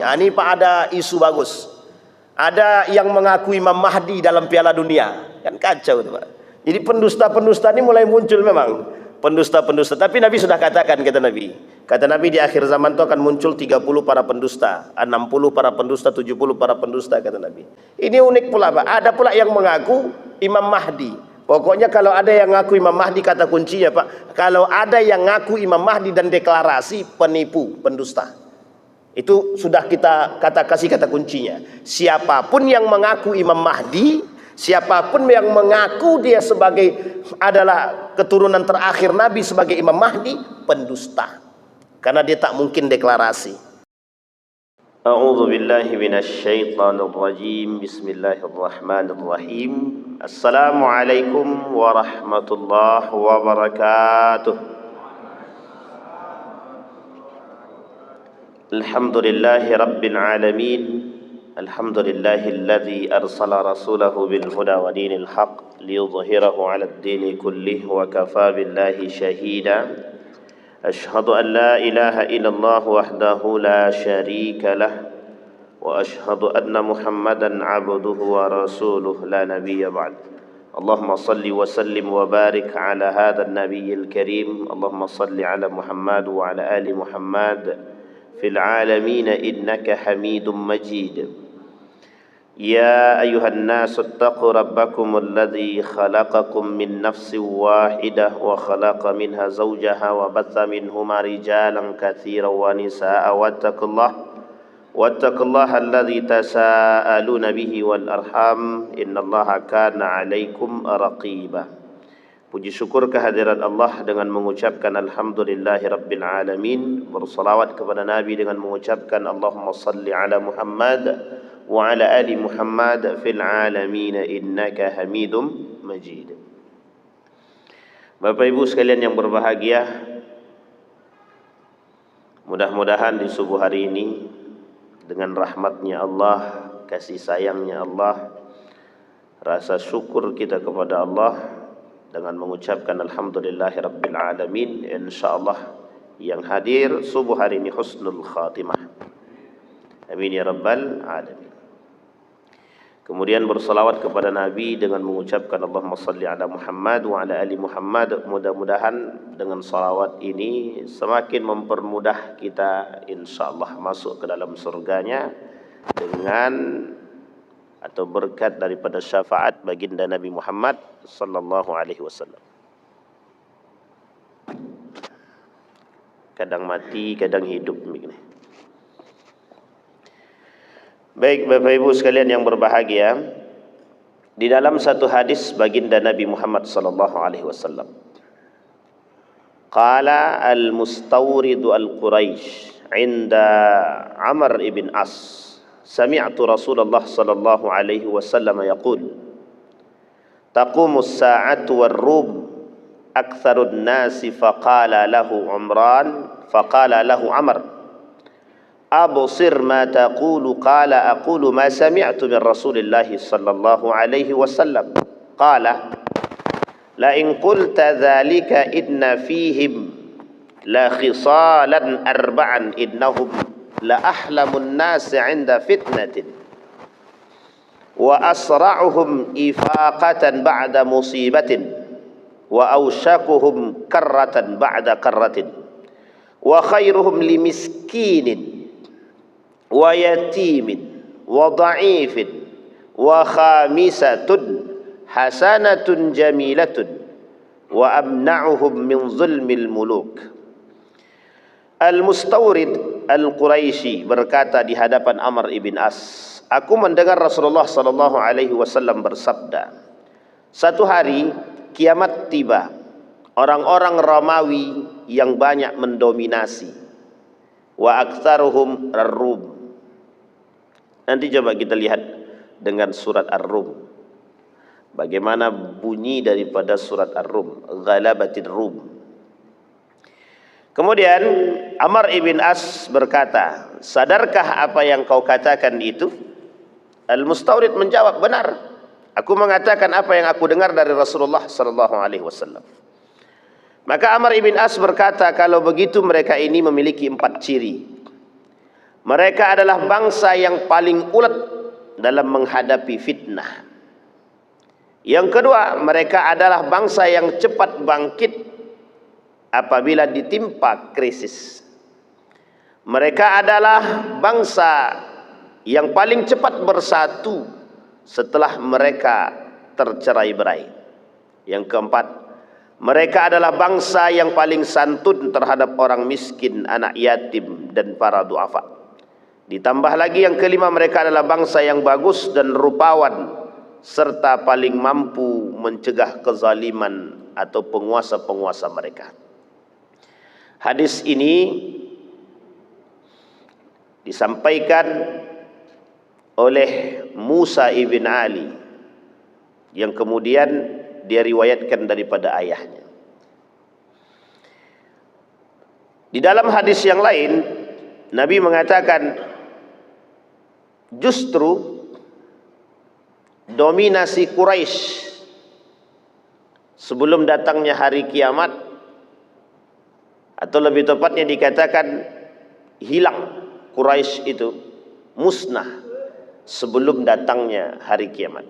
Ya, ini Pak, ada isu bagus. Ada yang mengaku Imam Mahdi dalam Piala Dunia. Kan kacau itu Pak. Jadi pendusta-pendusta ini mulai muncul memang. Pendusta-pendusta. Tapi Nabi sudah katakan, kata Nabi. Kata Nabi di akhir zaman itu akan muncul 30 para pendusta. 60 para pendusta, 70 para pendusta, kata Nabi. Ini unik pula Pak. Ada pula yang mengaku Imam Mahdi. Pokoknya kalau ada yang ngaku Imam Mahdi, kata kuncinya Pak. Kalau ada yang ngaku Imam Mahdi dan deklarasi, penipu, pendusta. Itu sudah kita kasih kata kuncinya. Siapapun yang mengaku Imam Mahdi, siapapun yang mengaku dia sebagai adalah keturunan terakhir Nabi sebagai Imam Mahdi, pendusta. Karena dia tak mungkin deklarasi. A'udzu billahi minasyaitonir rajim. Bismillahirrahmanirrahim. Assalamualaikum warahmatullahi wabarakatuh. Alhamdulillahi Rabbil Alamin. Alhamdulillahilladzi arsala rasulahu bil huda wa dinil haq liyudhhirahu 'alad dini kullih wa kafa billahi shahida. Ashhadu an la ilaha illallah wahdahu la syarika lah wa ashhadu anna Muhammadan 'abduhu wa rasuluh la nabiyya ba'd. Allahumma salli wa sallim wa barik ala hadzal nabiyyil karim. Allahumma salli ala Muhammad wa ala ali Muhammad في العالمين إنك حميد مجيد. يا أيها الناس اتقوا ربكم الذي خلقكم من نفس واحدة وخلق منها زوجها وبث منهما رجالا كثيرا ونساء واتقوا الله الذي تساءلون به والأرحام إن الله كان عليكم رقيبا. Puji syukur kehadirat Allah dengan mengucapkan Alhamdulillahi Rabbil Alamin. Bersalawat kepada Nabi dengan mengucapkan Allahumma salli ala Muhammad wa ala ali Muhammad fil alamin innaka hamidum majid. Bapak Ibu sekalian yang berbahagia, mudah-mudahan di subuh hari ini dengan rahmatnya Allah, kasih sayangnya Allah, rasa syukur kita kepada Allah dengan mengucapkan Alhamdulillahi Rabbil Alamin, insyaAllah yang hadir subuh hari ini husnul khatimah. Amin ya Rabbal Alamin. Kemudian bersalawat kepada Nabi dengan mengucapkan Allahumma salli ala Muhammad wa ala ali Muhammad. Mudah-mudahan dengan salawat ini semakin mempermudah kita insyaAllah masuk ke dalam surganya dengan atau berkat daripada syafaat baginda Nabi Muhammad sallallahu alaihi wasallam. Kadang mati, kadang hidup begini. Baik Bapak Ibu sekalian yang berbahagia, di dalam satu hadis baginda Nabi Muhammad sallallahu alaihi wasallam, qala al-mustawrid al-Quraisy 'inda Amr ibn As, sami'tu Rasulullah sallallahu alaihi wasallam yaqul taqumus sa'atu war-rum aktsarun nasi faqala lahu Amr absir ma taqulu qala aqulu ma sami'tu min Rasulillah sallallahu alaihi wasallam qala la in qulta dhalika inna fihim la khisalan arba'an innahum la ahlamun nasi 'inda fitnatin wa asra'uhum ifaqatan ba'da musibatin wa awshakuhum karratan ba'da karratin wa khairuhum limiskinin wa yatimin wa dha'ifin wa khamisatun hasanatun jamilatun wa amna'uhum min zulmil muluk. Al-Mustawrid Al-Quraisy berkata di hadapan Amr ibn As, aku mendengar Rasulullah sallallahu alaihi wasallam bersabda, satu hari kiamat tiba, orang-orang Romawi yang banyak mendominasi, wa aktsaruhum ar-Rum. Nanti coba kita lihat dengan surat Ar-Rum, bagaimana bunyi daripada surat Ar-Rum, ghalabatir Rum. Kemudian Amr ibn As berkata, sadarkah apa yang kau katakan itu? Al-Mustawrid menjawab, benar. Aku mengatakan apa yang aku dengar dari Rasulullah sallallahu alaihi wasallam. Maka Amr ibn As berkata, kalau begitu mereka ini memiliki 4 ciri. Mereka adalah bangsa yang paling ulet dalam menghadapi fitnah. Yang kedua, mereka adalah bangsa yang cepat bangkit apabila ditimpa krisis. Mereka adalah bangsa yang paling cepat bersatu setelah mereka tercerai-berai. Yang keempat, mereka adalah bangsa yang paling santun terhadap orang miskin, anak yatim, dan para duafa. Ditambah lagi yang kelima, mereka adalah bangsa yang bagus dan rupawan serta paling mampu mencegah kezaliman atau penguasa-penguasa mereka. Hadis ini disampaikan oleh Musa ibn Ali yang kemudian dia riwayatkan daripada ayahnya. Di dalam hadis yang lain, Nabi mengatakan justru dominasi Quraisy sebelum datangnya hari kiamat, atau lebih tepatnya dikatakan hilang Quraisy itu, musnah sebelum datangnya hari kiamat.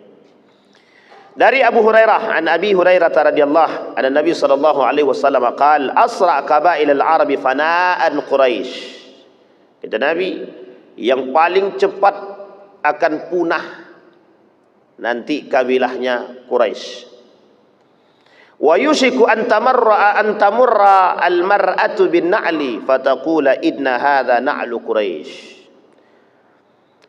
Dari Abu Hurairah, an Abi Hurairah radhiyallahu anhu, Nabi sallallahu alaihi wasallam qaal asra qabail al-arab fana'an Quraisy. Kata Nabi, yang paling cepat akan punah nanti kabilahnya Quraisy. Wa yushiku an tamurra al-mar'atu bin na'li fataqula inna hadha na'lu Quraisy.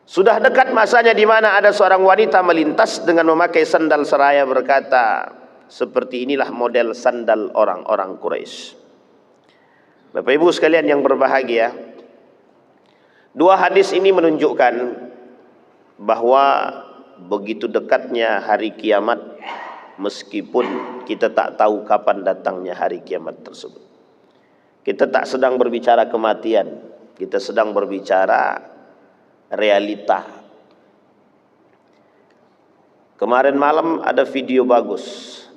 Sudah dekat masanya di mana ada seorang wanita melintas dengan memakai sandal seraya berkata, seperti inilah model sandal orang-orang Quraisy. Bapak Ibu sekalian yang berbahagia, dua hadis ini menunjukkan bahwa begitu dekatnya hari kiamat, meskipun kita tak tahu kapan datangnya hari kiamat tersebut. Kita tak sedang berbicara kematian, kita sedang berbicara realita. Kemarin malam ada video bagus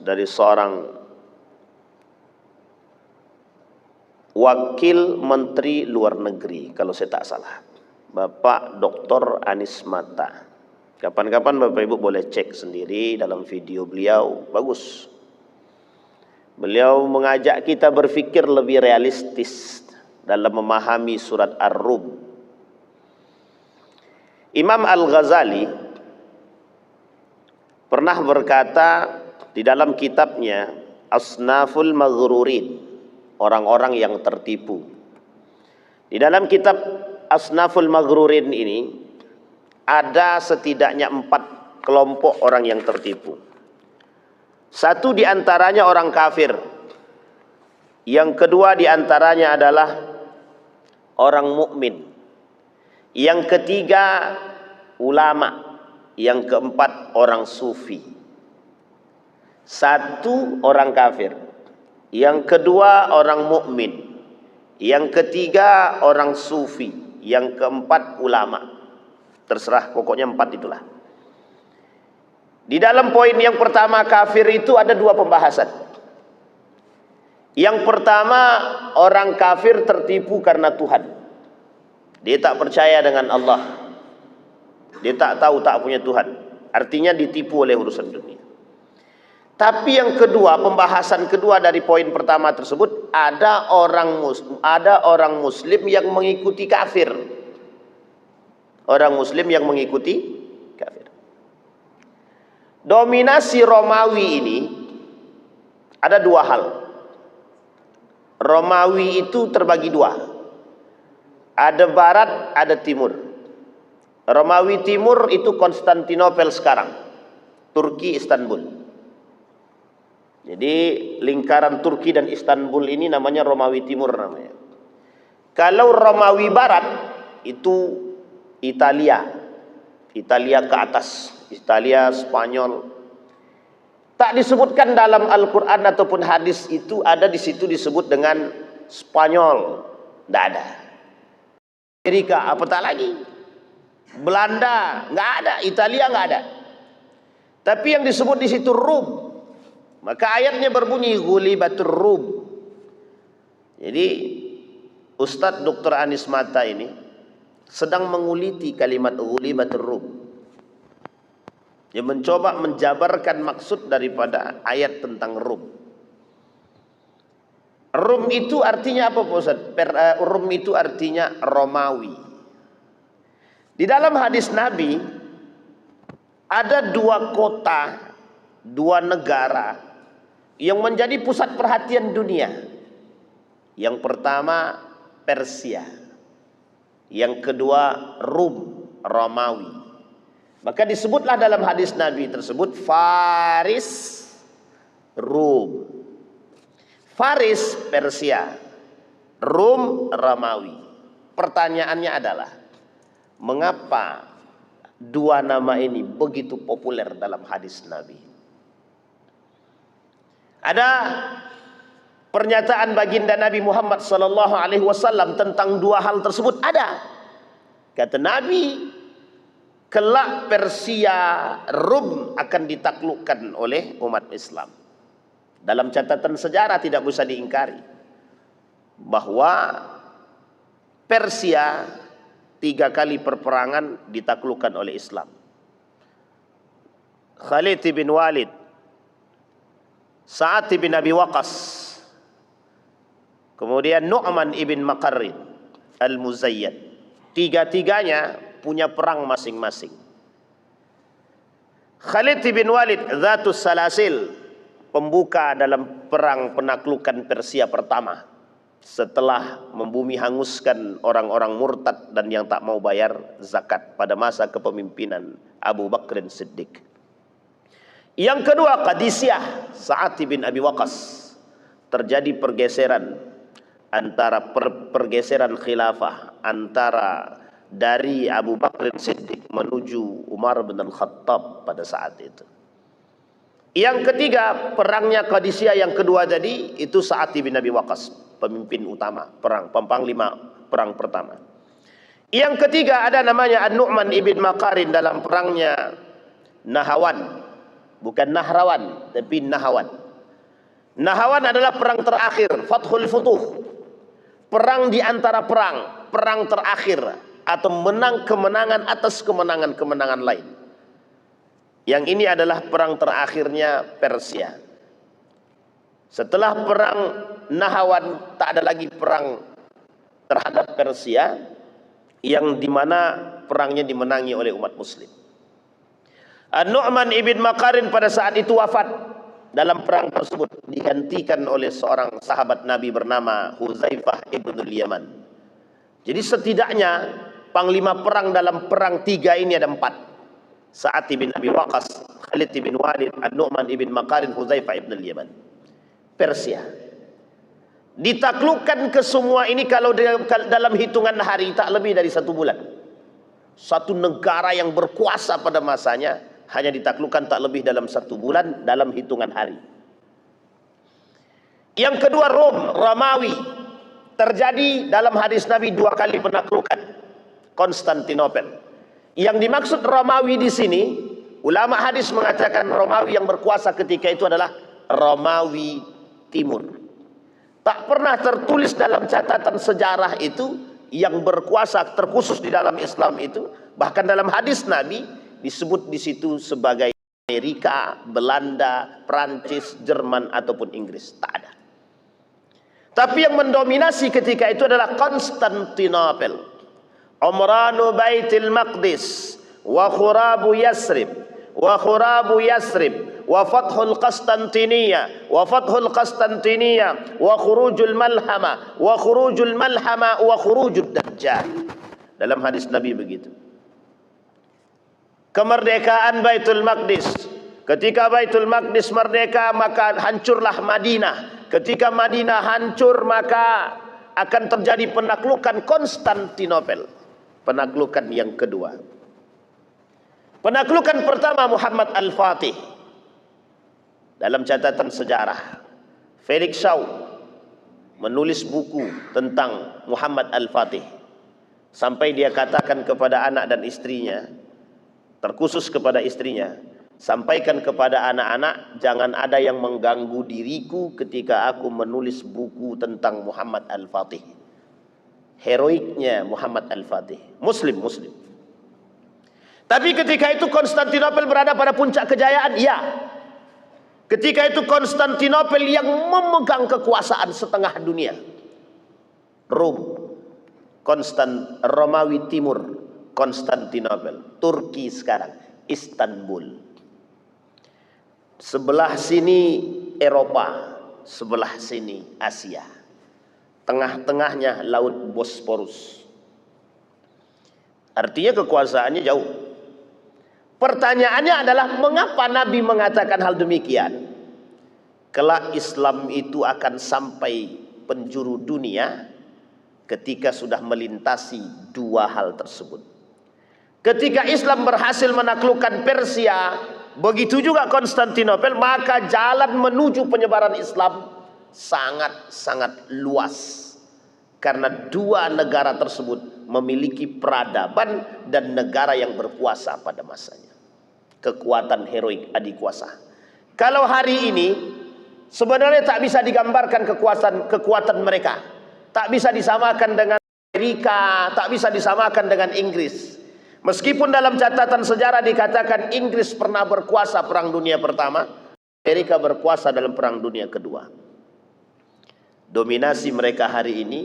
dari seorang wakil menteri luar negeri, kalau saya tak salah, Bapak Dr. Anies Mata. Kapan-kapan Bapak Ibu boleh cek sendiri dalam video beliau, bagus. Beliau mengajak kita berfikir lebih realistis dalam memahami surat Ar-Rum. Imam Al-Ghazali pernah berkata di dalam kitabnya Asnaful Maghrurin, orang-orang yang tertipu. Di dalam kitab Asnaful Maghrurin ini ada setidaknya 4 kelompok orang yang tertipu. Satu di antaranya orang kafir. Yang kedua di antaranya adalah orang mukmin. Yang ketiga ulama. Yang keempat orang sufi. Satu orang kafir. Yang kedua orang mukmin. Yang ketiga orang sufi. Yang keempat ulama. Terserah, pokoknya 4 itulah. Di dalam poin yang pertama kafir itu ada 2 pembahasan. Yang pertama, orang kafir tertipu karena Tuhan. Dia tak percaya dengan Allah. Dia tak tahu, tak punya Tuhan. Artinya ditipu oleh urusan dunia. Tapi yang kedua, pembahasan kedua dari poin pertama tersebut, ada orang muslim yang mengikuti kafir. Orang muslim yang mengikuti kafir. Dominasi Romawi ini ada 2 hal. Romawi itu terbagi 2. Ada barat, ada timur. Romawi timur itu Konstantinopel sekarang, Turki, Istanbul. Jadi lingkaran Turki dan Istanbul ini namanya Romawi timur namanya. Kalau Romawi barat itu Italia ke atas, Italia, Spanyol. Tak disebutkan dalam Al-Quran ataupun hadis itu ada di situ disebut dengan Spanyol, tidak ada. Amerika apatah lagi, Belanda nggak ada, Italia nggak ada. Tapi yang disebut di situ Rum. Maka ayatnya berbunyi ghulibatur Rum. Jadi Ustadz Dr. Anies Mata ini sedang menguliti kalimat ghulibatur Rum. Dia mencoba menjabarkan maksud daripada ayat tentang Rum. Rum itu artinya apa, Pak Ustaz? Rum itu artinya Romawi. Di dalam hadis Nabi ada dua kota, dua negara yang menjadi pusat perhatian dunia. Yang pertama Persia, yang kedua Rum, Romawi. Maka disebutlah dalam hadis Nabi tersebut Faris, Rum. Faris Persia, Rum Romawi. Pertanyaannya adalah, mengapa dua nama ini begitu populer dalam hadis Nabi? Ada pernyataan baginda Nabi Muhammad SAW tentang dua hal tersebut. Ada. Kata Nabi, kelak Persia, Rum akan ditaklukkan oleh umat Islam. Dalam catatan sejarah tidak bisa diingkari bahwa Persia 3 kali perperangan ditaklukkan oleh Islam. Khalid bin Walid, Sa'ad bin Abi Waqqas, kemudian Nu'man ibn Maqarrin Al-Muzayyad. Tiga-tiganya punya perang masing-masing. Khalid bin Walid Zatus Salasil, pembuka dalam perang penaklukan Persia pertama setelah membumi hanguskan orang-orang murtad dan yang tak mau bayar zakat pada masa kepemimpinan Abu Bakr Siddiq. Yang kedua Qadisiyah, Sa'ad bin Abi Waqqas. Terjadi pergeseran antara pergeseran khilafah antara dari Abu Bakr Siddiq menuju Umar bin Al-Khattab pada saat itu. Yang ketiga, perangnya Qadisiyah yang kedua tadi itu Sa'ad bin Abi Waqqas, pemimpin utama perang, panglima perang pertama. Yang ketiga ada namanya An-Nu'man ibn Maqarrin dalam perangnya Nahawan, bukan Nahrawan tapi Nahawan. Nahawan adalah perang terakhir, Fathul Futuh, perang di antara perang terakhir atau kemenangan atas kemenangan-kemenangan lain. Yang ini adalah perang terakhirnya Persia. Setelah perang Nahawan tak ada lagi perang terhadap Persia, yang dimana perangnya dimenangi oleh umat Muslim. An-Nu'man ibn Maqarrin pada saat itu wafat dalam perang tersebut, digantikan oleh seorang sahabat Nabi bernama Huzaifah ibn al-Yaman. Jadi setidaknya panglima perang dalam perang 3 ini ada 4. Sa'ad bin Abi Waqqas, Khalid bin Walid, An-Nu'man ibn Maqarrin, Huzaifah ibn al-Yaman. Persia ditaklukkan ke semua ini kalau dalam hitungan hari tak lebih dari 1 bulan. Satu negara yang berkuasa pada masanya hanya ditaklukkan tak lebih dalam 1 bulan dalam hitungan hari. Yang kedua Romawi, terjadi dalam hadis Nabi 2 kali penaklukan Konstantinopel. Yang dimaksud Romawi di sini, ulama hadis mengatakan Romawi yang berkuasa ketika itu adalah Romawi Timur. Tak pernah tertulis dalam catatan sejarah itu yang berkuasa terkhusus di dalam Islam itu, bahkan dalam hadis Nabi disebut di situ sebagai Amerika, Belanda, Prancis, Jerman ataupun Inggris, tak ada. Tapi yang mendominasi ketika itu adalah Konstantinopel, Umranu Baitul Maqdis, wa khurabu Yasrib, wa fathul Qastantiniyah, wa khurujul Malhama, wa khurujud Dajjal. Dalam hadis Nabi begitu. Kemerdekaan Baitul Maqdis. Ketika Baitul Maqdis merdeka, maka hancurlah Madinah. Ketika Madinah hancur, maka akan terjadi penaklukan Konstantinopel. Penaklukan yang kedua. Penaklukan pertama Muhammad Al-Fatih. Dalam catatan sejarah, Felix Shaw menulis buku tentang Muhammad Al-Fatih. Sampai dia katakan kepada anak dan istrinya, terkhusus kepada istrinya, sampaikan kepada anak-anak, jangan ada yang mengganggu diriku ketika aku menulis buku tentang Muhammad Al-Fatih. heroiknya Muhammad Al-Fatih. Muslim. Tapi ketika itu Konstantinopel berada pada puncak kejayaan, ya. Ketika itu Konstantinopel yang memegang kekuasaan setengah dunia. Romawi Timur, Konstantinopel. Turki sekarang, Istanbul. Sebelah sini Eropa, sebelah sini Asia. Tengah-tengahnya Laut Bosporus. Artinya kekuasaannya jauh. Pertanyaannya adalah mengapa Nabi mengatakan hal demikian? Kelak Islam itu akan sampai penjuru dunia ketika sudah melintasi dua hal tersebut. Ketika Islam berhasil menaklukkan Persia, begitu juga Konstantinopel, maka jalan menuju penyebaran Islam sangat-sangat luas. Karena dua negara tersebut memiliki peradaban dan negara yang berkuasa pada masanya. Kekuatan heroik adikuasa. Kalau hari ini sebenarnya tak bisa digambarkan kekuatan mereka. Tak bisa disamakan dengan Amerika, tak bisa disamakan dengan Inggris. Meskipun dalam catatan sejarah dikatakan Inggris pernah berkuasa Perang Dunia Pertama, Amerika berkuasa dalam Perang Dunia Kedua. Dominasi mereka hari ini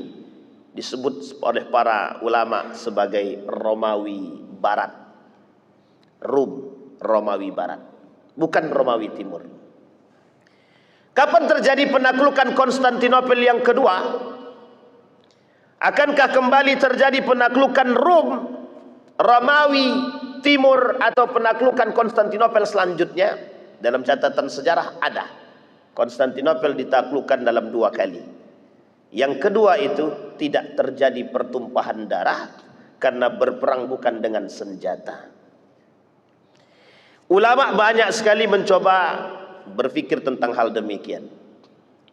disebut oleh para ulama sebagai Romawi Barat. Romawi Barat, bukan Romawi Timur. Kapan terjadi penaklukan Konstantinopel yang kedua? Akankah kembali terjadi penaklukan Romawi Timur atau penaklukan Konstantinopel selanjutnya? Dalam catatan sejarah ada. Konstantinopel ditaklukkan dalam dua kali. Yang kedua itu tidak terjadi pertumpahan darah karena berperang bukan dengan senjata. Ulama banyak sekali mencoba berpikir tentang hal demikian,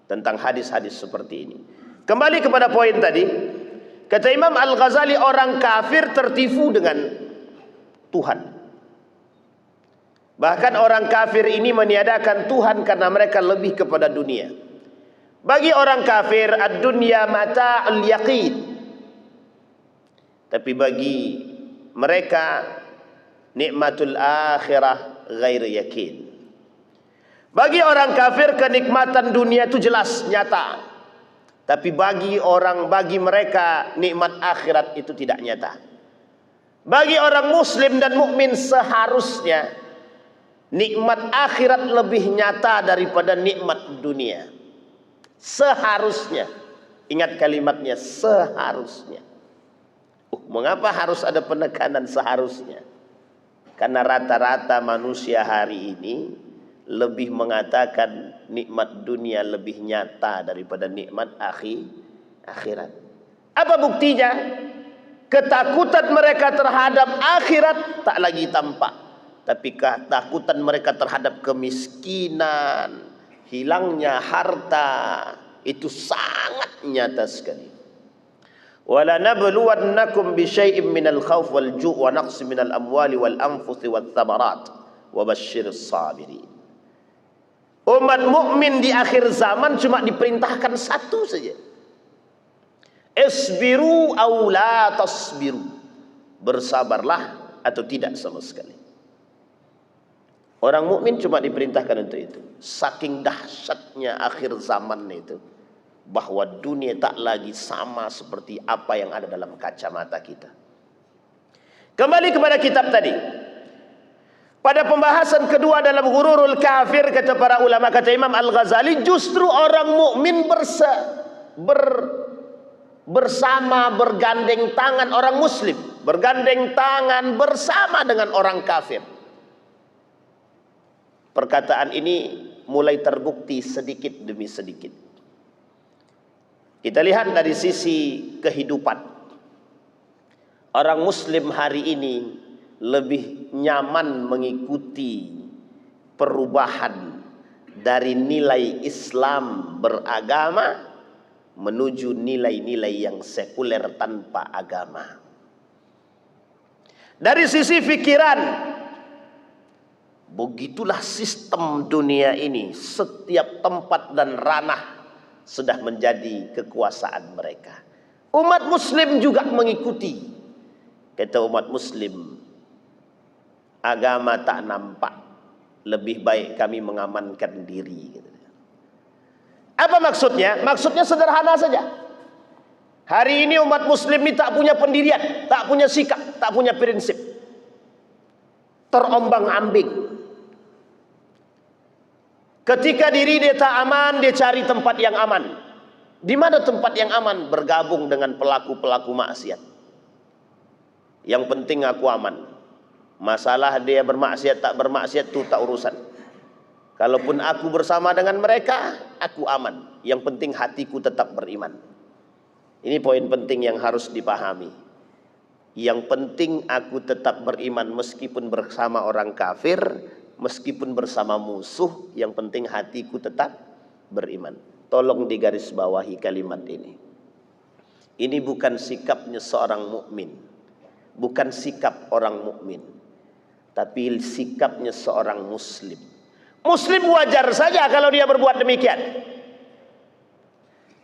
tentang hadis-hadis seperti ini. Kembali kepada poin tadi, kata Imam Al-Ghazali, orang kafir tertipu dengan Tuhan. Bahkan orang kafir ini meniadakan Tuhan karena mereka lebih kepada dunia. Bagi orang kafir, ad-dunya mata'ul yaqin. Tapi bagi mereka, nikmatul akhirah ghair yakin. Bagi orang kafir, kenikmatan dunia itu jelas, nyata. Tapi bagi mereka, nikmat akhirat itu tidak nyata. Bagi orang muslim dan mukmin seharusnya nikmat akhirat lebih nyata daripada nikmat dunia. Seharusnya. Ingat kalimatnya, seharusnya. Mengapa harus ada penekanan seharusnya? Karena rata-rata manusia hari ini lebih mengatakan nikmat dunia lebih nyata daripada nikmat akhirat. Apa buktinya? Ketakutan mereka terhadap akhirat tak lagi tampak, tapi ketakutan mereka terhadap kemiskinan, hilangnya harta, itu sangat nyata sekali. Wala nabluwannakum bi syai'in minal khauf wal ju' wa naqsin minal amwali wal anfusi wath thamarat wa basyyiris sabirin. Umat mukmin di akhir zaman cuma diperintahkan satu saja. Isbiru aw la tasbiru. Bersabarlah atau tidak sama sekali. Orang mukmin cuma diperintahkan untuk itu. Saking dahsyatnya akhir zaman itu, bahwa dunia tak lagi sama seperti apa yang ada dalam kacamata kita. Kembali kepada kitab tadi. Pada pembahasan kedua dalam Ghururul Kafir, kata para ulama, kata Imam Al-Ghazali, justru orang mukmin bersama, bergandeng tangan, orang muslim bergandeng tangan bersama dengan orang kafir. Perkataan ini mulai terbukti sedikit demi sedikit. Kita lihat dari sisi kehidupan. Orang muslim hari ini lebih nyaman mengikuti perubahan dari nilai Islam beragama menuju nilai-nilai yang sekuler tanpa agama. Dari sisi pikiran, begitulah sistem dunia ini. Setiap tempat dan ranah sudah menjadi kekuasaan mereka. Umat muslim juga mengikuti. Kata umat muslim, agama tak nampak, lebih baik kami mengamankan diri. Apa maksudnya? Maksudnya sederhana saja. Hari ini umat muslim ini tak punya pendirian, tak punya sikap, tak punya prinsip. Terombang-ambing. Ketika diri dia tak aman, dia cari tempat yang aman. Di mana tempat yang aman? Bergabung dengan pelaku-pelaku maksiat. Yang penting aku aman. Masalah dia bermaksiat tak bermaksiat itu tak urusan. Kalaupun aku bersama dengan mereka, aku aman. Yang penting hatiku tetap beriman. Ini poin penting yang harus dipahami. Yang penting aku tetap beriman meskipun bersama orang kafir, meskipun bersama musuh, yang penting hatiku tetap beriman. Tolong digarisbawahi kalimat ini. Ini bukan sikapnya seorang mukmin, bukan sikap orang mukmin, tapi sikapnya seorang muslim. Muslim wajar saja kalau dia berbuat demikian.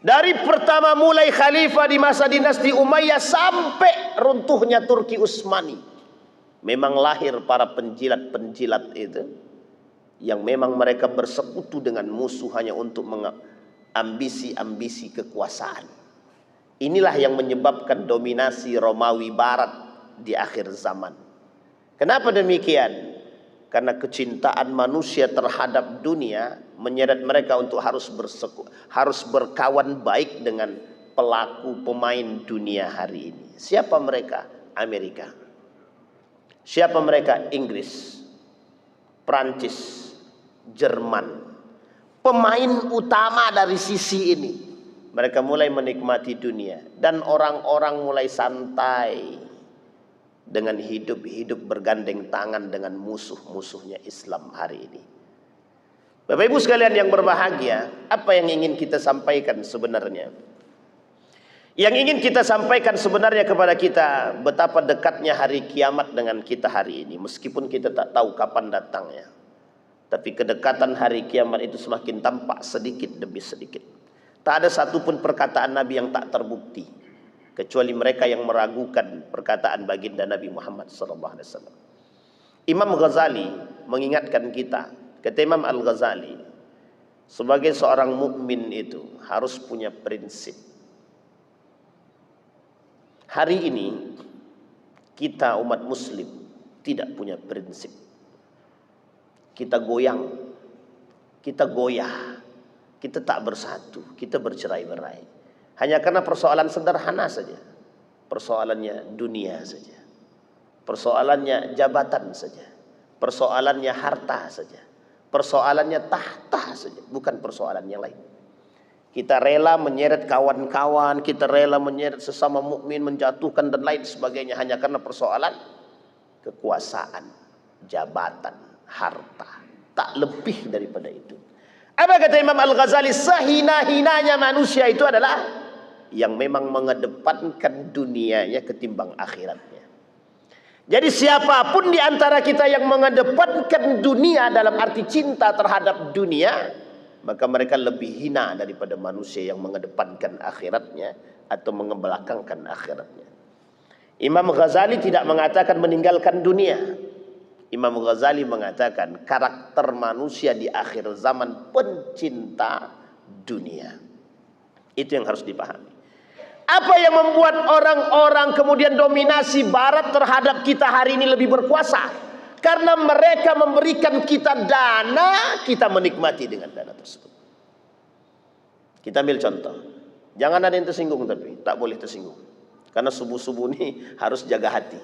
Dari pertama mulai khalifah di masa dinasti Umayyah sampai runtuhnya Turki Utsmani, memang lahir para penjilat-penjilat itu yang memang mereka bersekutu dengan musuh hanya untuk ambisi-ambisi kekuasaan. Inilah yang menyebabkan dominasi Romawi Barat di akhir zaman. Kenapa demikian? Karena kecintaan manusia terhadap dunia menyeret mereka untuk harus berkawan baik dengan pelaku pemain dunia hari ini. Siapa mereka? Amerika. Siapa mereka? Inggris, Prancis, Jerman. Pemain utama dari sisi ini. Mereka mulai menikmati dunia dan orang-orang mulai santai dengan hidup bergandeng tangan dengan musuh-musuhnya Islam hari ini. Bapak Ibu sekalian yang berbahagia, apa yang ingin kita sampaikan sebenarnya? Yang ingin kita sampaikan sebenarnya kepada kita, betapa dekatnya hari kiamat dengan kita hari ini, meskipun kita tak tahu kapan datangnya. Tapi kedekatan hari kiamat itu semakin tampak sedikit demi sedikit. Tak ada satupun perkataan Nabi yang tak terbukti, kecuali mereka yang meragukan perkataan baginda Nabi Muhammad SAW. Imam Ghazali mengingatkan kita, kata Imam Al-Ghazali, sebagai seorang mukmin itu harus punya prinsip. Hari ini kita umat muslim tidak punya prinsip. Kita goyang, kita goyah, kita tak bersatu, kita bercerai-berai. Hanya karena persoalan sederhana saja. Persoalannya dunia saja. Persoalannya jabatan saja. Persoalannya harta saja. Persoalannya tahta saja. Bukan persoalan yang lain. Kita rela menyeret kawan-kawan, kita rela menyeret sesama mukmin, menjatuhkan dan lain sebagainya. Hanya karena persoalan kekuasaan, jabatan, harta. Tak lebih daripada itu. Apa kata Imam Al-Ghazali? Sehina-hinanya manusia itu adalah yang memang mengedepankan dunianya ketimbang akhiratnya. Jadi siapapun di antara kita yang mengedepankan dunia dalam arti cinta terhadap dunia, maka mereka lebih hina daripada manusia yang mengedepankan akhiratnya atau mengebelakangkan akhiratnya. Imam Ghazali tidak mengatakan meninggalkan dunia. Imam Ghazali mengatakan karakter manusia di akhir zaman pencinta dunia. Itu yang harus dipahami. Apa yang membuat orang-orang kemudian dominasi barat terhadap kita hari ini lebih berkuasa? Karena mereka memberikan kita dana, kita menikmati dengan dana tersebut. Kita ambil contoh. Jangan ada yang tersinggung, tapi tak boleh tersinggung. Karena subuh-subuh ini harus jaga hati.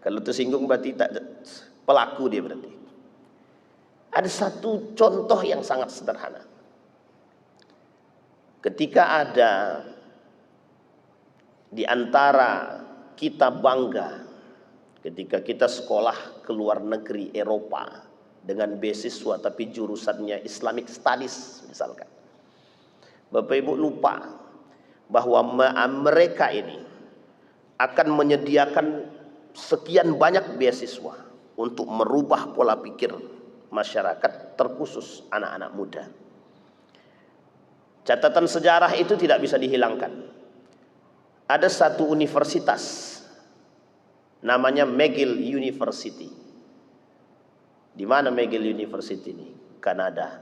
Kalau tersinggung berarti tak pelaku dia berarti. Ada satu contoh yang sangat sederhana. Ketika ada di antara kita bangga ketika kita sekolah ke luar negeri Eropa dengan beasiswa tapi jurusannya Islamic Studies misalkan. Bapak Ibu lupa bahwa mereka ini akan menyediakan sekian banyak beasiswa untuk merubah pola pikir masyarakat, terkhusus anak-anak muda. Catatan sejarah itu tidak bisa dihilangkan. Ada satu universitas namanya McGill University. Di mana McGill University ini? Kanada.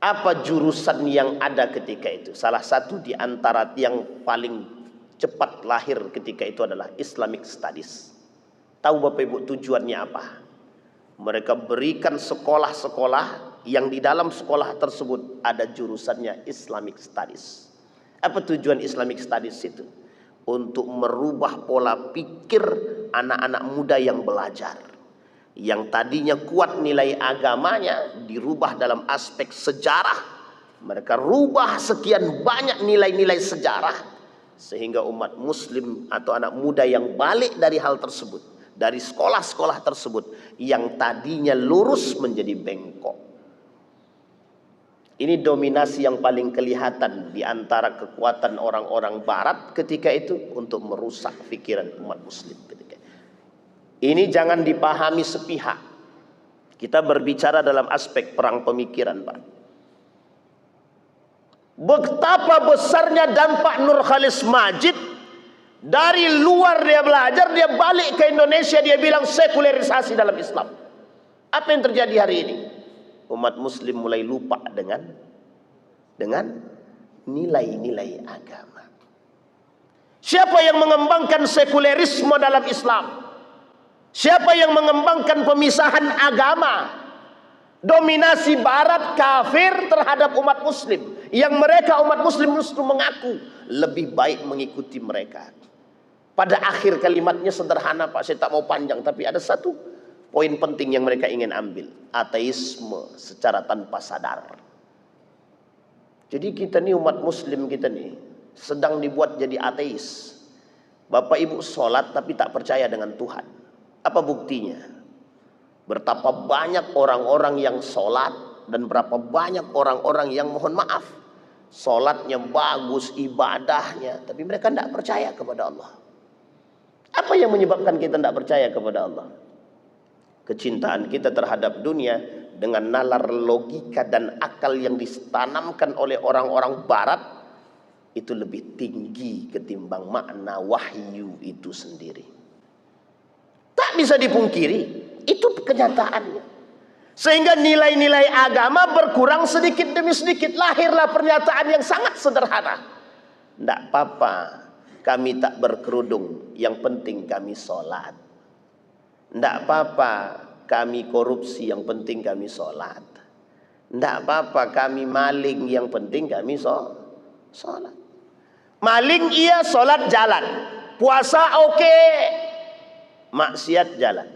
Apa jurusan yang ada ketika itu? Salah satu di antara yang paling cepat lahir ketika itu adalah Islamic Studies. Tahu Bapak Ibu tujuannya apa? Mereka berikan sekolah-sekolah yang di dalam sekolah tersebut ada jurusannya Islamic Studies. Apa tujuan Islamic Studies itu? Untuk merubah pola pikir anak-anak muda yang belajar. Yang tadinya kuat nilai agamanya dirubah dalam aspek sejarah. Mereka rubah sekian banyak nilai-nilai sejarah sehingga umat muslim atau anak muda yang balik dari hal tersebut, dari sekolah-sekolah tersebut, yang tadinya lurus menjadi bengkok. Ini dominasi yang paling kelihatan di antara kekuatan orang-orang barat ketika itu untuk merusak pikiran umat muslim ketika itu. Ini jangan dipahami sepihak. Kita berbicara dalam aspek perang pemikiran, Pak. Betapa besarnya dampak Nurkhalis Majid. Dari luar dia belajar, dia balik ke Indonesia, dia bilang sekularisasi dalam Islam. Apa yang terjadi hari ini? Umat muslim mulai lupa dengan nilai-nilai agama. Siapa yang mengembangkan sekularisme dalam Islam? Siapa yang mengembangkan pemisahan agama? Dominasi barat kafir terhadap umat muslim, yang mereka umat muslim justru mengaku lebih baik mengikuti mereka. Pada akhir kalimatnya sederhana, Pak, saya tak mau panjang, tapi ada satu poin penting yang mereka ingin ambil. Ateisme secara tanpa sadar. Jadi kita nih umat muslim, kita nih sedang dibuat jadi ateis. Bapak ibu sholat tapi tak percaya dengan Tuhan. Apa buktinya? Betapa banyak orang-orang yang sholat dan berapa banyak orang-orang yang mohon maaf, sholatnya bagus, ibadahnya, tapi mereka tidak percaya kepada Allah. Apa yang menyebabkan kita tidak percaya kepada Allah? Kecintaan kita terhadap dunia dengan nalar logika dan akal yang ditanamkan oleh orang-orang barat itu lebih tinggi ketimbang makna wahyu itu sendiri. Tak bisa dipungkiri, itu kenyataannya. Sehingga nilai-nilai agama berkurang sedikit demi sedikit. Lahirlah pernyataan yang sangat sederhana. Tidak apa-apa, kami tak berkerudung, yang penting kami sholat. Tidak apa-apa, kami korupsi, yang penting kami sholat. Tidak apa-apa, kami maling, yang penting kami sholat. Maling iya, sholat jalan. Puasa oke, maksiat jalan.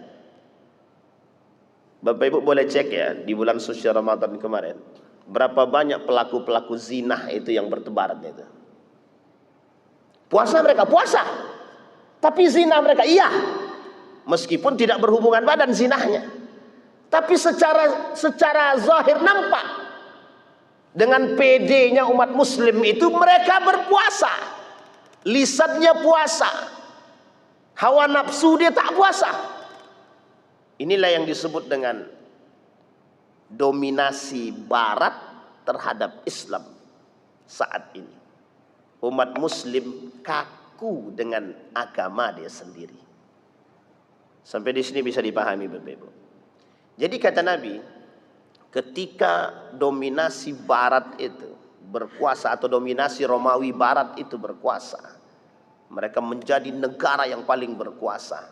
Bapak Ibu boleh cek ya, di bulan suci Ramadan kemarin, berapa banyak pelaku-pelaku zina itu yang bertebaran itu. Puasa mereka, puasa. Tapi zina mereka, iya. Meskipun tidak berhubungan badan zinahnya. Tapi secara zahir nampak. Dengan PD-nya umat muslim itu mereka berpuasa. Lisannya puasa. Hawa nafsu dia tak puasa. Inilah yang disebut dengan dominasi barat terhadap Islam saat ini. Umat muslim kaku dengan agama dia sendiri. Sampai di sini bisa dipahami Bapak Ibu. Jadi kata Nabi, ketika dominasi barat itu berkuasa atau dominasi Romawi barat itu berkuasa, mereka menjadi negara yang paling berkuasa.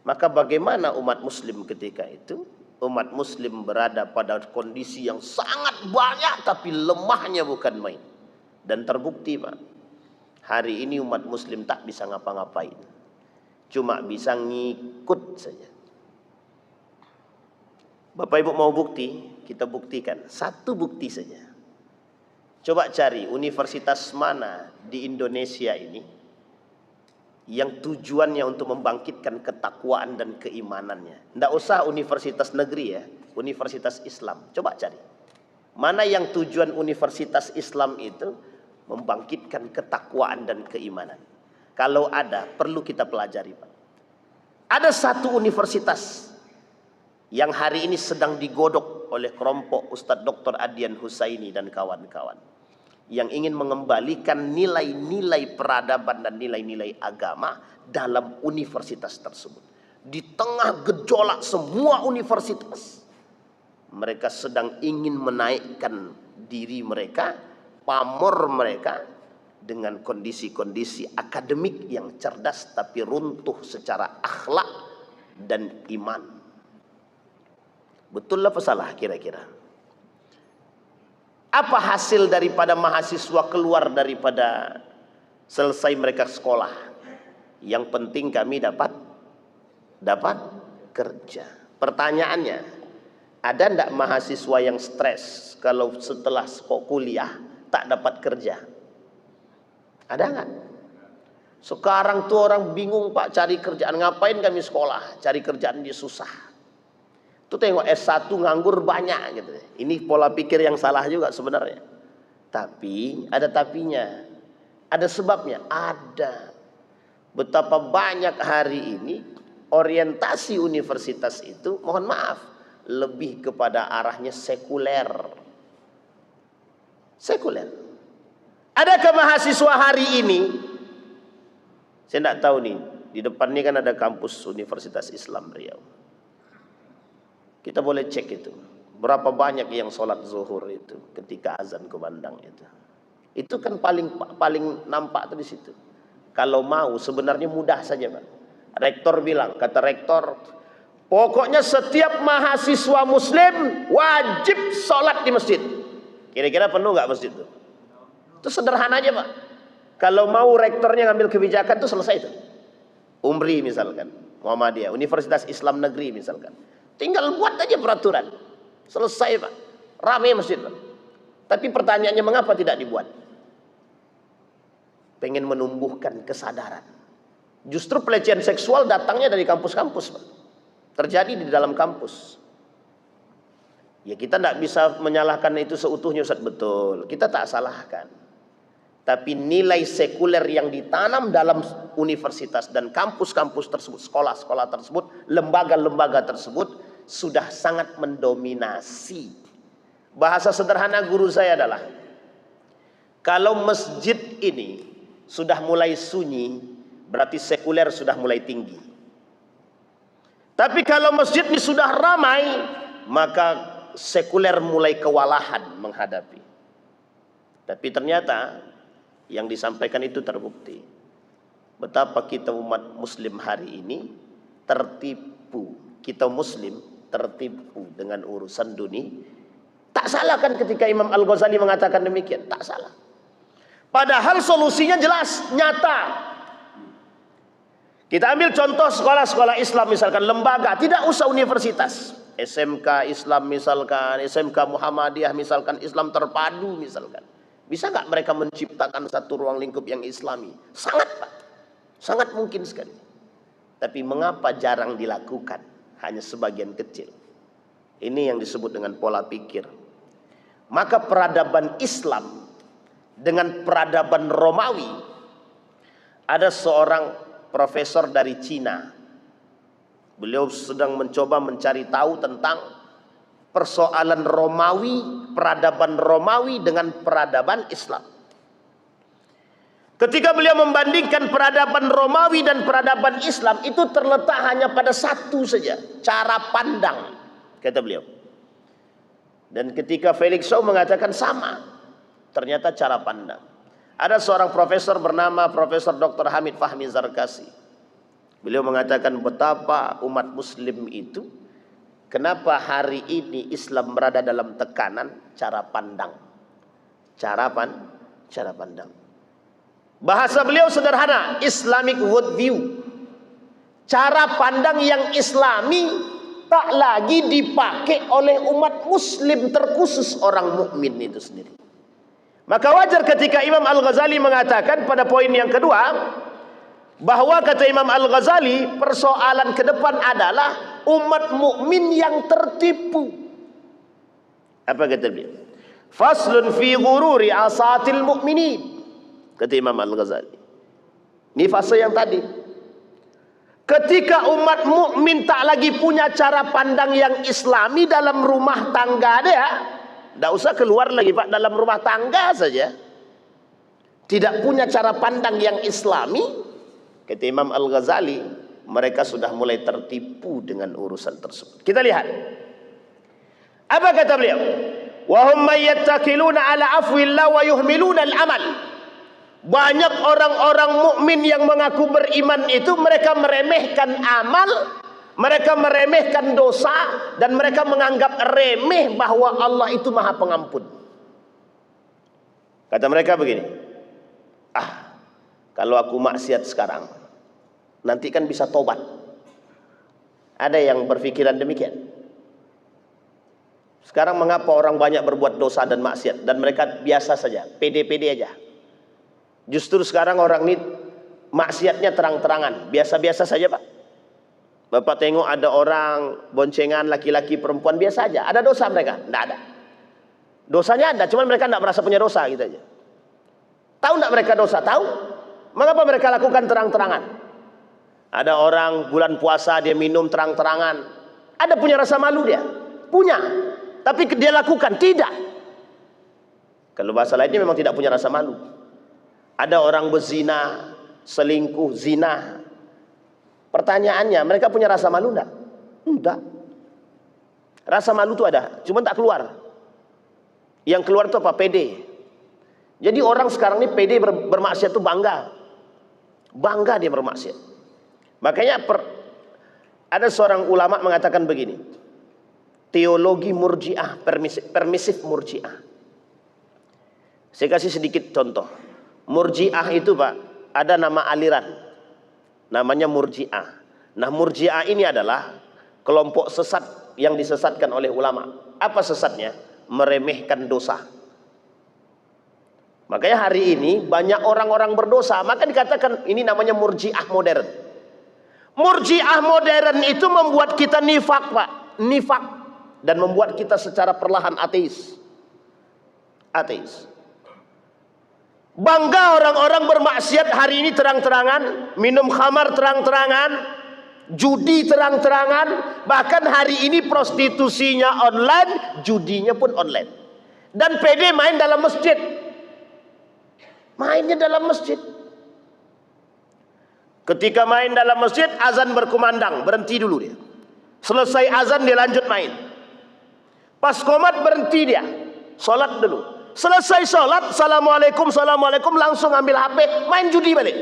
Maka bagaimana umat muslim ketika itu? Umat muslim berada pada kondisi yang sangat banyak tapi lemahnya bukan main. Dan terbukti Pak, hari ini umat muslim tak bisa ngapa-ngapain. Cuma bisa ngikut saja. Bapak Ibu mau bukti? Kita buktikan. Satu bukti saja. Coba cari universitas mana di Indonesia ini yang tujuannya untuk membangkitkan ketakwaan dan keimanannya. Tidak usah universitas negeri ya, universitas Islam. Coba cari. Mana yang tujuan universitas Islam itu membangkitkan ketakwaan dan keimanan. Kalau ada, perlu kita pelajari Pak. Ada satu universitas yang hari ini sedang digodok oleh kelompok Ustadz Dr. Adian Husaini dan kawan-kawan. yang ingin mengembalikan nilai-nilai peradaban dan nilai-nilai agama dalam universitas tersebut. Di tengah gejolak semua universitas, mereka sedang ingin menaikkan diri mereka, pamor mereka dengan kondisi-kondisi akademik yang cerdas tapi runtuh secara akhlak dan iman. Betul apa salah kira-kira? Apa hasil daripada mahasiswa keluar daripada selesai mereka sekolah? Yang penting kami dapat kerja. Pertanyaannya, ada ndak mahasiswa yang stres kalau setelah kuliah tak dapat kerja? Ada nggak? Sekarang tuh orang bingung Pak cari kerjaan. Ngapain kami sekolah? Cari kerjaan dia susah. Tuh tengok S1 nganggur banyak gitu. Ini pola pikir yang salah juga sebenarnya. Tapi ada tapinya. Ada sebabnya. Ada. Betapa banyak hari ini orientasi universitas itu, mohon maaf, lebih kepada arahnya sekuler. Sekuler. Adakah mahasiswa hari ini, saya tidak tahu nih, di depan ini kan ada kampus Universitas Islam Riau. Kita boleh cek itu. Berapa banyak yang sholat zuhur itu ketika azan kumandang itu. Itu kan paling nampak tuh di situ. Kalau mau sebenarnya mudah saja, Pak. Rektor bilang, kata rektor, pokoknya setiap mahasiswa muslim wajib sholat di masjid. Kira-kira penuh nggak masjid itu? Itu sederhana aja, Pak. Kalau mau rektornya ngambil kebijakan itu selesai itu. Umri misalkan, Muhammadiyah, Universitas Islam Negeri misalkan. Tinggal buat aja peraturan. Selesai, Pak. Ramai masjid, Pak. Tapi pertanyaannya mengapa tidak dibuat? Pengen menumbuhkan kesadaran. Justru pelecehan seksual datangnya dari kampus-kampus, Pak. Terjadi di dalam kampus. Ya kita tidak bisa menyalahkan itu seutuhnya, Ustaz. Betul. Kita tak salahkan. Tapi nilai sekuler yang ditanam dalam universitas dan kampus-kampus tersebut, sekolah-sekolah tersebut, lembaga-lembaga tersebut sudah sangat mendominasi. Bahasa sederhana guru saya adalah, kalau masjid ini sudah mulai sunyi, berarti sekuler sudah mulai tinggi. Tapi kalau masjid ini sudah ramai, maka sekuler mulai kewalahan menghadapi. Tapi ternyata yang disampaikan itu terbukti. Betapa kita umat muslim hari ini tertipu. Kita muslim tertipu dengan urusan dunia. Tak salah kan ketika Imam Al-Ghazali mengatakan demikian? Tak salah. Padahal solusinya jelas, nyata. Kita ambil contoh sekolah-sekolah Islam misalkan, lembaga, tidak usah universitas. SMK Islam misalkan, SMK Muhammadiyah misalkan, Islam terpadu misalkan. Bisa nggak mereka menciptakan satu ruang lingkup yang islami? Sangat, Pak. Sangat mungkin sekali. Tapi mengapa jarang dilakukan? Hanya sebagian kecil. Ini yang disebut dengan pola pikir. Maka peradaban Islam dengan peradaban Romawi. Ada seorang profesor dari Cina. Beliau sedang mencoba mencari tahu tentang persoalan Romawi, peradaban Romawi dengan peradaban Islam. Ketika beliau membandingkan peradaban Romawi dan peradaban Islam, itu terletak hanya pada satu saja, cara pandang, kata beliau. Dan ketika Felix Shaw mengatakan sama, ternyata cara pandang. Ada seorang profesor bernama Profesor Dr. Hamid Fahmi Zarkasi. Beliau mengatakan betapa umat muslim itu, kenapa hari ini Islam berada dalam tekanan cara pandang. Cara pandang. Bahasa beliau sederhana, Islamic worldview. Cara pandang yang islami tak lagi dipakai oleh umat muslim, terkhusus orang mukmin itu sendiri. Maka wajar ketika Imam Al-Ghazali mengatakan pada poin yang kedua, bahwa kata Imam Al-Ghazali, persoalan ke depan adalah umat mukmin yang tertipu. Apa kata beliau? Faslun fi ghururi asatil mu'minin, kata Imam Al-Ghazali. Ini fase yang tadi. Ketika umat mukmin tak lagi punya cara pandang yang islami dalam rumah tangga dia, tidak usah keluar lagi, Pak, dalam rumah tangga saja. tidak punya cara pandang yang islami, kata Imam Al-Ghazali, mereka sudah mulai tertipu dengan urusan tersebut. Kita lihat apa kata beliau, wa hum yattakiluna ala afwillah wa yuhmiluna al-amal. Banyak orang-orang mukmin yang mengaku beriman itu mereka meremehkan amal, mereka meremehkan dosa, dan mereka menganggap remeh bahwa Allah itu Maha Pengampun. Kata mereka begini, kalau aku maksiat sekarang, nanti kan bisa tobat. Ada yang berpikiran demikian. Sekarang mengapa orang banyak berbuat dosa dan maksiat dan mereka biasa saja, pede-pede aja. Justru sekarang orang ini maksiatnya terang-terangan, biasa-biasa saja, Pak. Bapak tengok ada orang boncengan laki-laki perempuan biasa aja. Ada dosa mereka? Tidak ada. Dosanya ada, cuman mereka tidak merasa punya dosa gitu aja. Tahu tidak mereka dosa? Tahu. Mengapa mereka lakukan terang-terangan? Ada orang bulan puasa dia minum terang-terangan. Ada punya rasa malu dia? Punya. Tapi dia lakukan? Tidak. Kalau bahasa lainnya memang tidak punya rasa malu. Ada orang berzina, selingkuh, zina. Pertanyaannya, mereka punya rasa malu enggak? Enggak. Rasa malu itu ada, cuma tak keluar. Yang keluar itu apa? Pede. Jadi orang sekarang ini pede bermaksiat itu bangga. Bangga dia bermaksiat. Makanya ada seorang ulama mengatakan begini, teologi murji'ah, permisif murji'ah. Saya kasih sedikit contoh. Murji'ah itu, Pak, ada nama aliran, namanya murji'ah. Nah, murji'ah ini adalah kelompok sesat yang disesatkan oleh ulama. Apa sesatnya? Meremehkan dosa. Makanya hari ini banyak orang-orang berdosa, maka dikatakan ini namanya murji'ah modern. Murji'ah modern itu membuat kita nifak, Pak, nifak, dan membuat kita secara perlahan ateis. Ateis. Bangga orang-orang bermaksiat hari ini terang-terangan, minum khamar terang-terangan, judi terang-terangan, bahkan hari ini prostitusinya online, judinya pun online. Dan PD main dalam masjid. Mainnya dalam masjid. Ketika main dalam masjid, azan berkumandang, berhenti dulu dia. Selesai azan dia lanjut main. Pas qomat berhenti dia, sholat dulu. Selesai sholat, assalamualaikum, assalamualaikum, langsung ambil HP, main judi balik.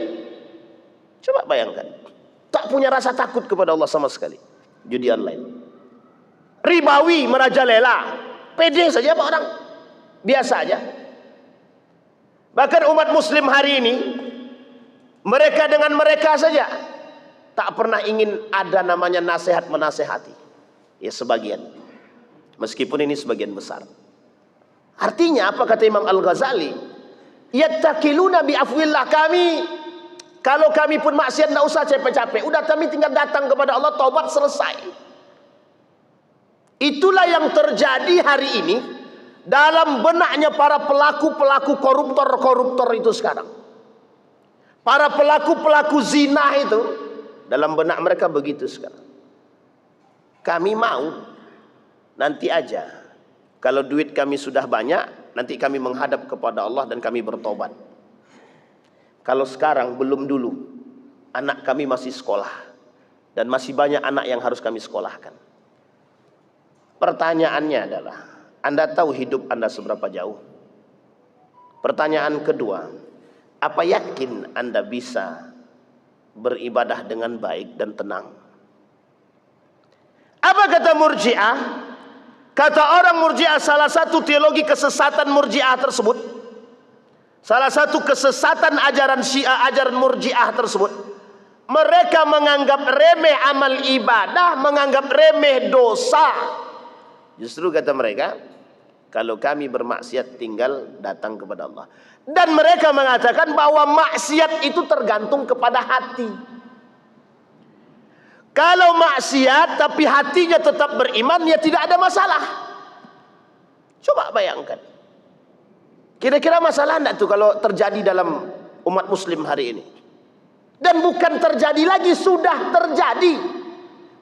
Coba bayangkan, tak punya rasa takut kepada Allah sama sekali. Judi online, ribawi merajalela, pede saja Pak orang, biasa aja. Bahkan umat muslim hari ini, mereka dengan mereka saja tak pernah ingin ada namanya nasihat menasehati. Ya sebagian, meskipun ini sebagian besar. Artinya apa kata Imam Al-Ghazali? Yattakiluna bi afwillah, kami kalau kami pun maksiat tidak usah capek-capek, udah kami tinggal datang kepada Allah, taubat, selesai. Itulah yang terjadi hari ini dalam benaknya para pelaku-pelaku koruptor itu sekarang. Para pelaku-pelaku zina itu dalam benak mereka begitu sekarang. Kami mau nanti aja. Kalau duit kami sudah banyak, nanti kami menghadap kepada Allah dan kami bertobat. Kalau sekarang belum dulu, anak kami masih sekolah dan masih banyak anak yang harus kami sekolahkan. Pertanyaannya adalah, Anda tahu hidup Anda seberapa jauh? Pertanyaan kedua, apa yakin Anda bisa beribadah dengan baik dan tenang? Apa kata Murji'ah? Kata orang Murji'ah, salah satu teologi kesesatan Murji'ah tersebut, salah satu kesesatan ajaran Syiah, ajaran Murji'ah tersebut, mereka menganggap remeh amal ibadah, menganggap remeh dosa. Justru kata mereka, kalau kami bermaksiat tinggal datang kepada Allah. Dan mereka mengatakan bahwa maksiat itu tergantung kepada hati. Kalau maksiat tapi hatinya tetap beriman, ya tidak ada masalah. Coba bayangkan. Kira-kira masalah enggak tuh kalau terjadi dalam umat muslim hari ini? Dan bukan terjadi lagi, sudah terjadi.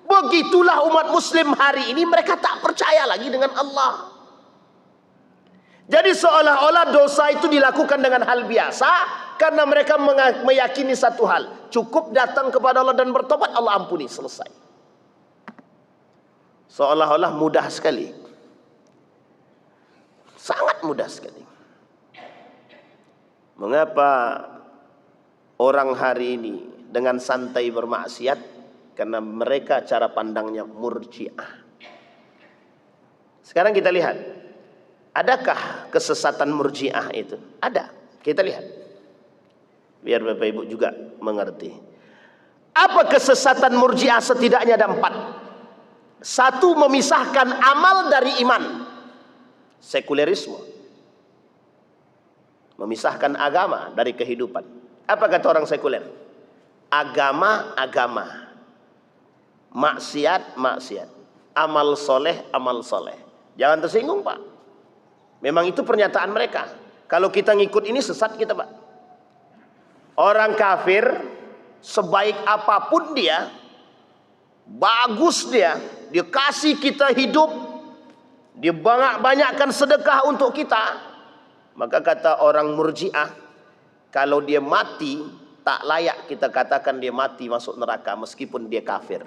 Begitulah umat muslim hari ini, mereka tak percaya lagi dengan Allah. Jadi seolah-olah dosa itu dilakukan dengan hal biasa karena mereka meyakini satu hal, cukup datang kepada Allah dan bertobat, Allah ampuni, selesai. Seolah-olah mudah sekali, sangat mudah sekali. Mengapa orang hari ini dengan santai bermaksiat? Karena mereka cara pandangnya murji'ah. Sekarang kita lihat, adakah kesesatan murji'ah itu? Ada. Kita lihat. Biar Bapak Ibu juga mengerti. Apa kesesatan murji'ah? Setidaknya ada 4. 1, memisahkan amal dari iman. Sekulerisme. Memisahkan agama dari kehidupan. Apa kata orang sekuler? Agama, agama. Maksiat, maksiat. Amal soleh, amal soleh. Jangan tersinggung, Pak. Memang itu pernyataan mereka. Kalau kita ngikut ini sesat kita, Pak. Orang kafir sebaik apapun dia, bagus dia kasih kita hidup, dia banyakkan sedekah untuk kita. Maka kata orang murji'ah, kalau dia mati tak layak kita katakan dia mati masuk neraka meskipun dia kafir.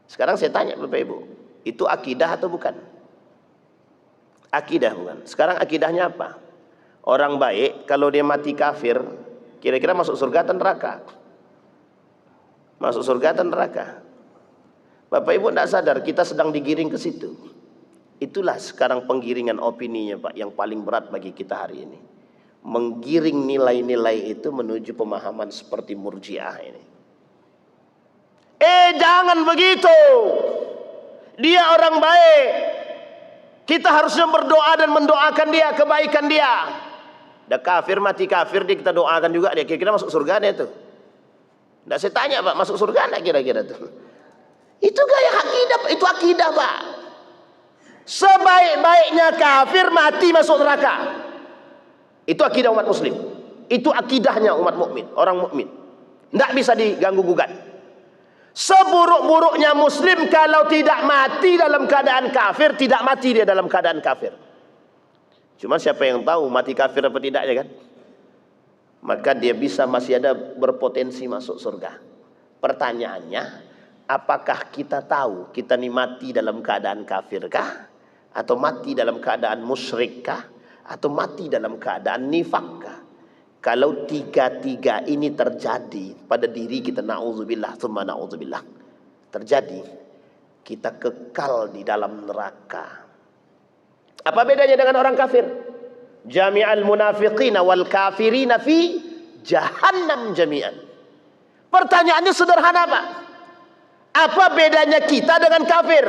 Sekarang saya tanya Bapak Ibu, itu akidah atau bukan? Akidah bukan? Sekarang akidahnya apa? Orang baik kalau dia mati kafir, kira-kira masuk surga atau neraka? Masuk surga atau neraka? Bapak Ibu tidak sadar kita sedang digiring ke situ. Itulah sekarang penggiringan opininya, Pak, yang paling berat bagi kita hari ini. Menggiring nilai-nilai itu menuju pemahaman seperti murji'ah ini. Jangan begitu. Dia orang baik. Kita harusnya berdoa dan mendoakan dia, kebaikan dia. Dah kafir, mati kafir, dia kita doakan juga, dia kira-kira masuk surga dia tuh. Nggak saya tanya, Pak, masuk surga enggak kira-kira tuh? Itu gaya akidah, itu akidah, Pak. Sebaik-baiknya kafir mati masuk neraka. Itu akidah umat muslim. Itu akidahnya umat mukmin, orang mukmin. Enggak bisa diganggu gugat. Seburuk-buruknya muslim kalau tidak mati dalam keadaan kafir, tidak mati dia dalam keadaan kafir. Cuma siapa yang tahu mati kafir apa tidaknya kan? Maka dia bisa masih ada berpotensi masuk surga. Pertanyaannya, apakah kita tahu kita ini mati dalam keadaan kafirkah? Atau mati dalam keadaan musyrikkah? Atau mati dalam keadaan nifakkah? Kalau tiga-tiga ini terjadi pada diri kita, na'udzubillah, tsumma na'udzubillah, terjadi, kita kekal di dalam neraka. Apa bedanya dengan orang kafir? Jami'al munafiqina wal kafirina fi jahannam jami'an. Pertanyaannya sederhana, Pak. Apa bedanya kita dengan kafir?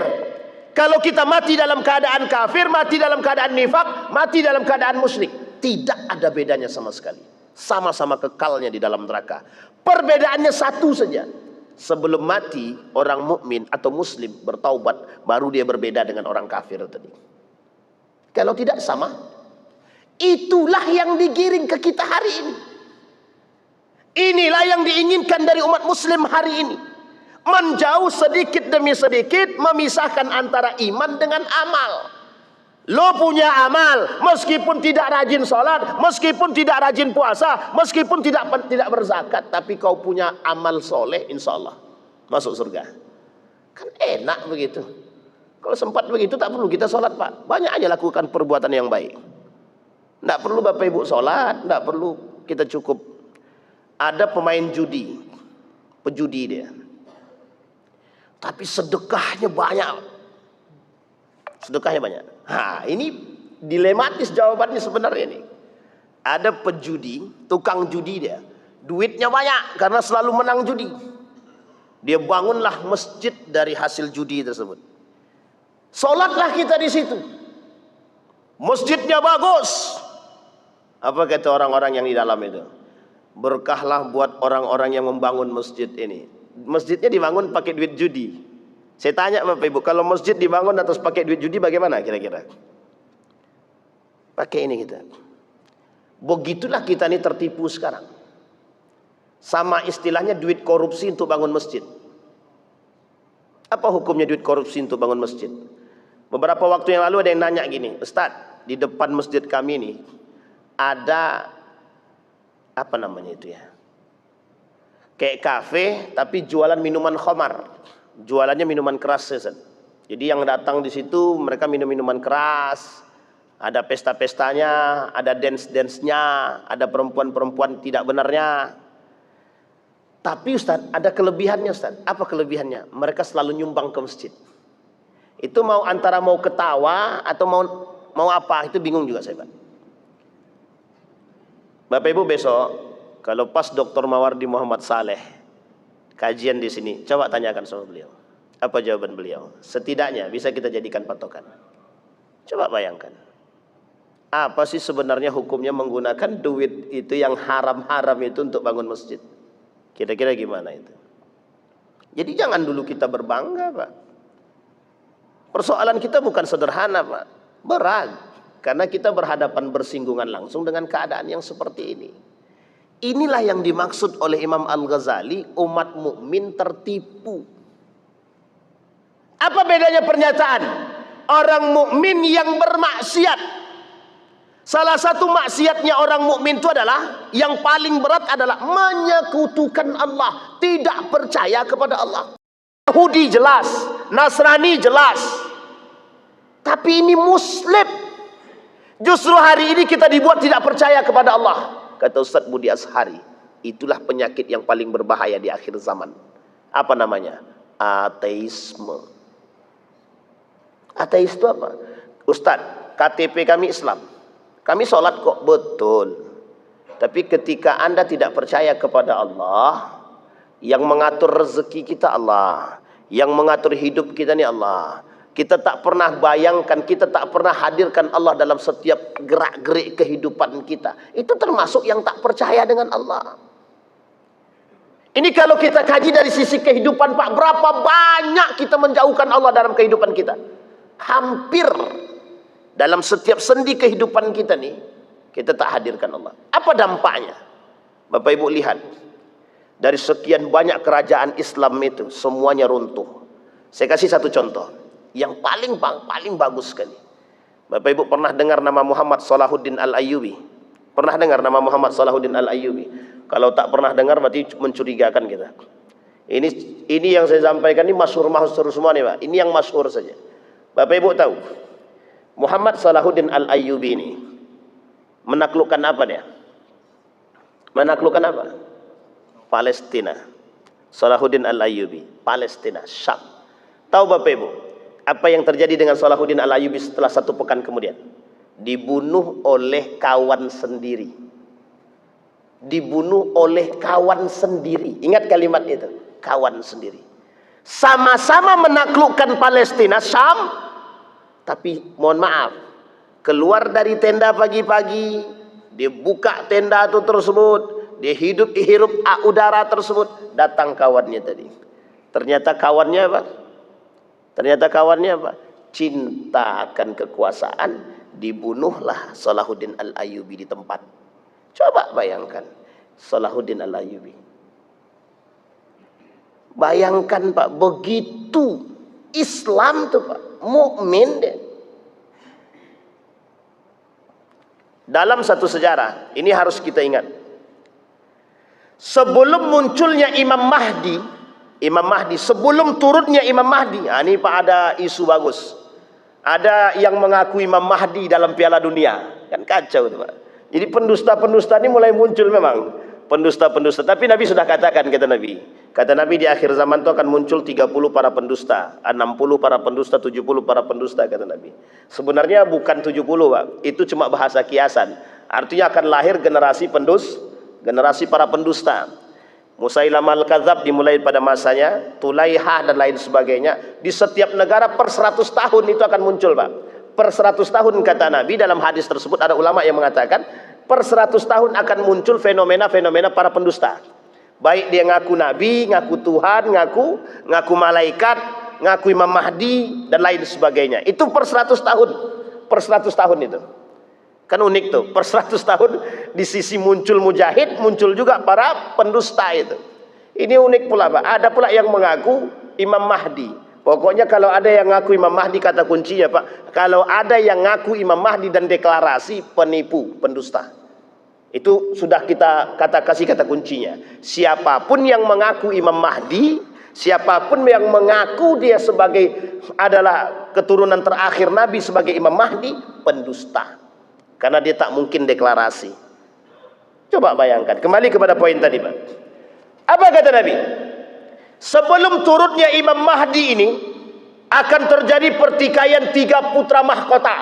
Kalau kita mati dalam keadaan kafir, mati dalam keadaan nifak, mati dalam keadaan musyrik, tidak ada bedanya sama sekali. Sama-sama kekalnya di dalam neraka. Perbedaannya satu saja. Sebelum mati, orang mukmin atau muslim bertaubat, baru dia berbeda dengan orang kafir tadi. Kalau tidak sama, itulah yang digiring ke kita hari ini. Inilah yang diinginkan dari umat muslim hari ini. Menjauh sedikit demi sedikit, memisahkan antara iman dengan amal. Lo punya amal, meskipun tidak rajin sholat, meskipun tidak rajin puasa, meskipun tidak berzakat, tapi kau punya amal soleh, insya Allah masuk surga. Kan enak begitu. Kalau sempat begitu tak perlu kita sholat, Pak. Banyak aja lakukan perbuatan yang baik. Tidak perlu Bapak Ibu sholat, tidak perlu kita cukup. Ada pemain judi, pejudi dia, tapi sedekahnya banyak. Sedekahnya banyak. Ini dilematis jawabannya sebenarnya ini. Ada pejudi, tukang judi dia. Duitnya banyak karena selalu menang judi. Dia bangunlah masjid dari hasil judi tersebut. Sholatlah kita di situ. Masjidnya bagus. Apa kata orang-orang yang di dalam itu? Berkahlah buat orang-orang yang membangun masjid ini. Masjidnya dibangun pakai duit judi. Saya tanya Bapak Ibu, kalau masjid dibangun atas pakai duit judi bagaimana kira-kira? Pakai ini kita. Begitulah kita ini tertipu sekarang. Sama istilahnya duit korupsi untuk bangun masjid. Apa hukumnya duit korupsi untuk bangun masjid? Beberapa waktu yang lalu ada yang nanya gini, Ustaz, di depan masjid kami ini ada apa namanya itu ya, kayak kafe tapi jualan minuman khamar, jualannya minuman keras ya. Jadi yang datang di situ mereka minum minuman keras, ada pesta-pestanya, ada dance-dance-nya, ada perempuan-perempuan tidak benarnya. Tapi Ustaz, ada kelebihannya Ustaz. Apa kelebihannya? Mereka selalu nyumbang ke masjid. Itu mau antara mau ketawa atau mau apa, itu bingung juga saya, Pak. Bapak Ibu besok kalau pas Dr. Mawardi Muhammad Saleh kajian di sini, coba tanyakan sama beliau. Apa jawaban beliau? Setidaknya bisa kita jadikan patokan. Coba bayangkan. Apa sih sebenarnya hukumnya menggunakan duit itu yang haram-haram itu untuk bangun masjid? Kira-kira gimana itu? Jadi jangan dulu kita berbangga, Pak. Persoalan kita bukan sederhana, Pak. Berat. Karena kita berhadapan bersinggungan langsung dengan keadaan yang seperti ini. Inilah yang dimaksud oleh Imam Al-Ghazali, umat mukmin tertipu. Apa bedanya pernyataan? Orang mukmin yang bermaksiat. Salah satu maksiatnya orang mukmin itu adalah, yang paling berat adalah menyekutukan Allah, tidak percaya kepada Allah. Yahudi jelas, Nasrani jelas. Tapi ini Muslim. Justru hari ini kita dibuat tidak percaya kepada Allah. Kata Ustaz Budi Ashari, itulah penyakit yang paling berbahaya di akhir zaman. Apa namanya? Ateisme. Ateis itu apa? Ustaz, KTP kami Islam. Kami sholat kok, betul. Tapi ketika Anda tidak percaya kepada Allah, yang mengatur rezeki kita Allah, yang mengatur hidup kita ini Allah, kita tak pernah bayangkan, kita tak pernah hadirkan Allah dalam setiap gerak-gerik kehidupan kita. Itu termasuk yang tak percaya dengan Allah. Ini kalau kita kaji dari sisi kehidupan, Pak, berapa banyak kita menjauhkan Allah dalam kehidupan kita. Hampir dalam setiap sendi kehidupan kita nih, kita tak hadirkan Allah. Apa dampaknya? Bapak Ibu lihat, dari sekian banyak kerajaan Islam itu semuanya runtuh. Saya kasih satu contoh yang paling bagus sekali. Bapak Ibu pernah dengar nama Muhammad Salahuddin Al-Ayyubi? Pernah dengar nama Muhammad Salahuddin Al-Ayyubi? Kalau tak pernah dengar berarti mencurigakan kita. Ini yang saya sampaikan ini masyhur semua nih, Pak. Ini yang masyhur saja. Bapak Ibu tahu, Muhammad Salahuddin Al-Ayyubi ini menaklukkan apa dia? Menaklukkan apa? Palestina. Salahuddin Al-Ayyubi, Palestina, Syam. Tahu Bapak Ibu, apa yang terjadi dengan Salahuddin Al-Ayyubi setelah 1 pekan kemudian? Dibunuh oleh kawan sendiri. Dibunuh oleh kawan sendiri. Ingat kalimat itu, kawan sendiri. Sama-sama menaklukkan Palestina, Syam, tapi mohon maaf, keluar dari tenda pagi-pagi, dia buka tenda itu tersebut, dia hirup udara tersebut, datang kawannya tadi. Ternyata kawannya apa? Cinta akan kekuasaan, dibunuhlah Salahuddin Al-Ayyubi di tempat. Coba bayangkan, Salahuddin Al-Ayyubi. Bayangkan Pak, begitu Islam tuh Pak, mukmin deh. Dalam satu sejarah, ini harus kita ingat. Sebelum munculnya Imam Mahdi, sebelum turunnya Imam Mahdi, ini Pak ada isu bagus. Ada yang mengaku Imam Mahdi dalam Piala Dunia, kan kacau tuh Pak. Jadi pendusta-pendusta ini mulai muncul memang, pendusta-pendusta. Tapi Nabi sudah katakan, kata Nabi di akhir zaman itu akan muncul 30 para pendusta, 60 para pendusta, 70 para pendusta, kata Nabi. Sebenarnya bukan 70 Pak, itu cuma bahasa kiasan. Artinya akan lahir generasi para pendusta. Musailamah al-Kadzab dimulai pada masanya, Tulaihah dan lain sebagainya. Di setiap negara per 100 tahun itu akan muncul Pak. Per 100 tahun kata Nabi, dalam hadis tersebut ada ulama yang mengatakan per 100 tahun akan muncul fenomena-fenomena para pendusta. Baik dia ngaku Nabi, ngaku Tuhan, ngaku malaikat, ngaku Imam Mahdi dan lain sebagainya. Itu per 100 tahun. Per 100 tahun itu. Kan unik tuh, per 100 tahun di sisi muncul mujahid, muncul juga para pendusta itu. Ini unik pula Pak. Ada pula yang mengaku Imam Mahdi. Pokoknya kalau ada yang ngaku Imam Mahdi, kata kuncinya Pak, kalau ada yang ngaku Imam Mahdi dan deklarasi, penipu, pendusta. Itu sudah kita kasih kata kuncinya. Siapapun yang mengaku Imam Mahdi, siapapun yang mengaku dia sebagai adalah keturunan terakhir Nabi sebagai Imam Mahdi, pendusta. Karena dia tak mungkin deklarasi. Coba bayangkan, kembali kepada poin tadi Pak. Apa kata Nabi? Sebelum turunnya Imam Mahdi ini akan terjadi pertikaian 3 putra mahkota.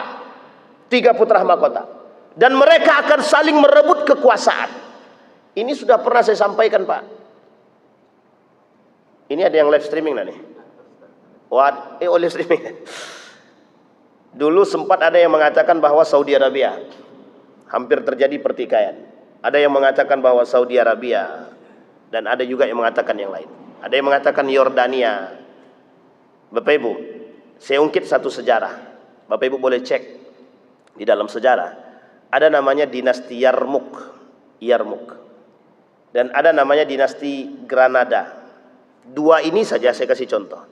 3 putra mahkota. Dan mereka akan saling merebut kekuasaan. Ini sudah pernah saya sampaikan Pak. Ini ada yang live streaming nih. Live streaming. Dulu sempat ada yang mengatakan bahwa Saudi Arabia hampir terjadi pertikaian. Ada yang mengatakan bahwa Saudi Arabia, dan ada juga yang mengatakan yang lain. Ada yang mengatakan Yordania. Bapak Ibu, saya ungkit satu sejarah. Bapak Ibu boleh cek di dalam sejarah. Ada namanya dinasti Yarmouk. Dan ada namanya dinasti Granada. 2 ini saja saya kasih contoh.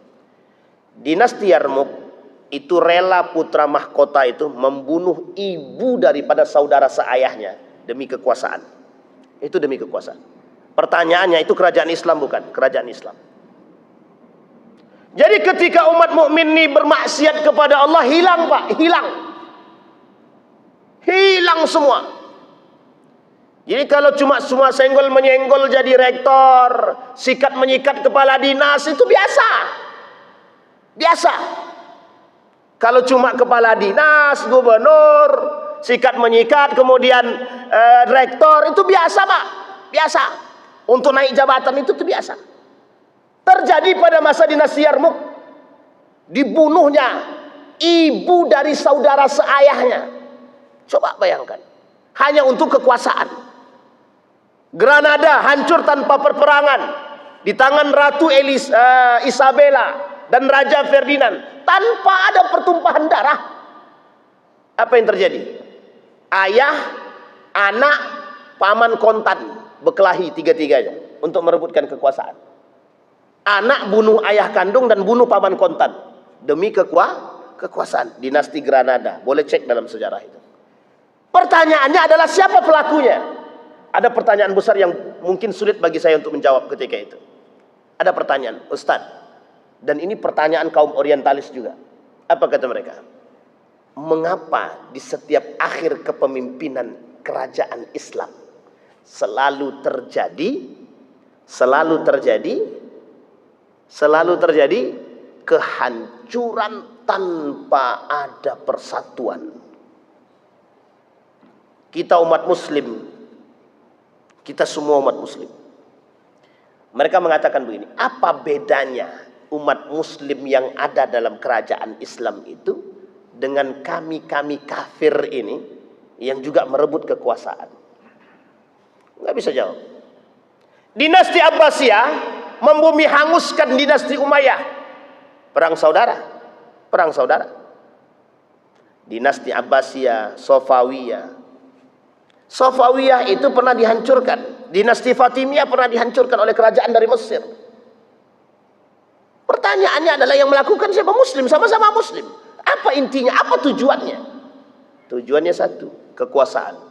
Dinasti Yarmouk itu rela putra mahkota itu membunuh ibu daripada saudara seayahnya demi kekuasaan. Itu demi kekuasaan. Pertanyaannya, itu kerajaan Islam bukan? Kerajaan Islam. Jadi ketika umat mukmin ini bermaksiat kepada Allah, hilang Pak, hilang semua. Jadi kalau cuma senggol menyenggol jadi rektor, sikat menyikat kepala dinas, itu biasa. Kalau cuma kepala dinas, gubernur, sikat menyikat, kemudian rektor, itu biasa Pak, biasa. Untuk naik jabatan itu biasa. Terjadi pada masa dinasti Yarmouk, dibunuhnya ibu dari saudara seayahnya. Coba bayangkan, hanya untuk kekuasaan. Granada hancur tanpa perperangan di tangan Ratu Isabella dan Raja Ferdinand tanpa ada pertumpahan darah. Apa yang terjadi? Ayah, anak, paman kontan berkelahi 3-3-nya untuk merebutkan kekuasaan. Anak bunuh ayah kandung dan bunuh paman kontan demi kekuasaan. Dinasti Granada, boleh cek dalam sejarah itu. Pertanyaannya adalah siapa pelakunya? Ada pertanyaan besar yang mungkin sulit bagi saya untuk menjawab ketika itu. Ada pertanyaan, Ustadz, dan ini pertanyaan kaum orientalis juga. Apa kata mereka? Mengapa di setiap akhir kepemimpinan kerajaan Islam selalu terjadi kehancuran tanpa ada persatuan? Kita umat muslim, kita semua umat muslim, mereka mengatakan begini, apa bedanya umat muslim yang ada dalam kerajaan Islam itu dengan kami kafir ini yang juga merebut kekuasaan? Nggak bisa jawab. Dinasti Abbasiyah membumi hanguskan dinasti Umayyah. Perang saudara. Dinasti Abbasiyah, Safawiyah itu pernah dihancurkan. Dinasti Fatimiyah pernah dihancurkan oleh kerajaan dari Mesir. Pertanyaannya adalah yang melakukan siapa? Muslim, sama-sama muslim. Apa intinya? Apa tujuannya? Tujuannya satu, kekuasaan.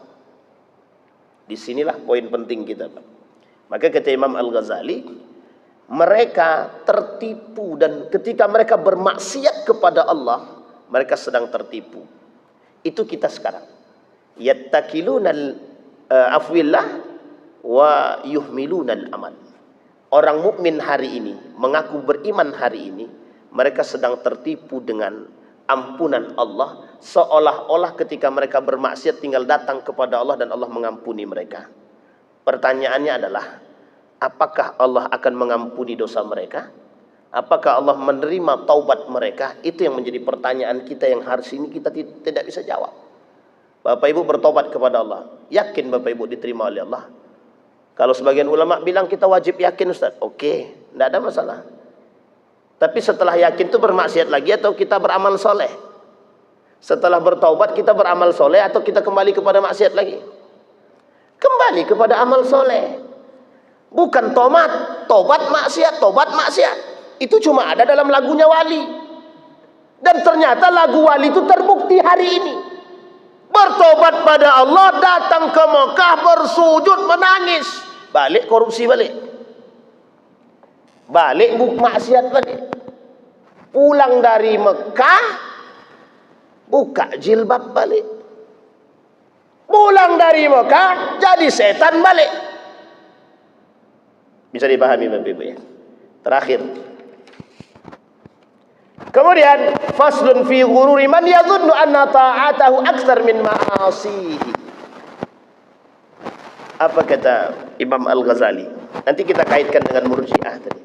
Disinilah poin penting kita, Pak. Maka kata Imam Al-Ghazali, mereka tertipu, dan ketika mereka bermaksiat kepada Allah, mereka sedang tertipu. Itu kita sekarang. Yattakilunal afwillah wa yuhmilunal amal. Orang mukmin hari ini, mengaku beriman hari ini, mereka sedang tertipu dengan ampunan Allah, seolah-olah ketika mereka bermaksiat tinggal datang kepada Allah dan Allah mengampuni mereka. Pertanyaannya adalah, apakah Allah akan mengampuni dosa mereka? Apakah Allah menerima taubat mereka? Itu yang menjadi pertanyaan kita yang hari ini kita tidak bisa jawab. Bapak Ibu bertobat kepada Allah, yakin Bapak Ibu diterima oleh Allah? Kalau sebagian ulama bilang kita wajib yakin, Ustaz. Oke, tidak ada masalah. Tapi setelah yakin itu bermaksiat lagi atau kita beramal soleh? Setelah bertaubat kita beramal soleh atau kita kembali kepada maksiat lagi? Kembali kepada amal soleh. Bukan tobat maksiat. Itu cuma ada dalam lagunya wali. Dan ternyata lagu wali itu terbukti hari ini. Bertobat pada Allah, datang ke Mekah, bersujud, menangis. Balik korupsi balik. Balik maksiat balik. Pulang dari Mekah, buka jilbab balik. Pulang dari Mekah, jadi setan balik. Bisa dipahami Bapak Ibu ya. Terakhir. Kemudian faslun fi ghururi man yadhunnu anna ta'atahu aktsar min ma'asihi. Apa kata Imam Al-Ghazali? Nanti kita kaitkan dengan Murji'ah tadi.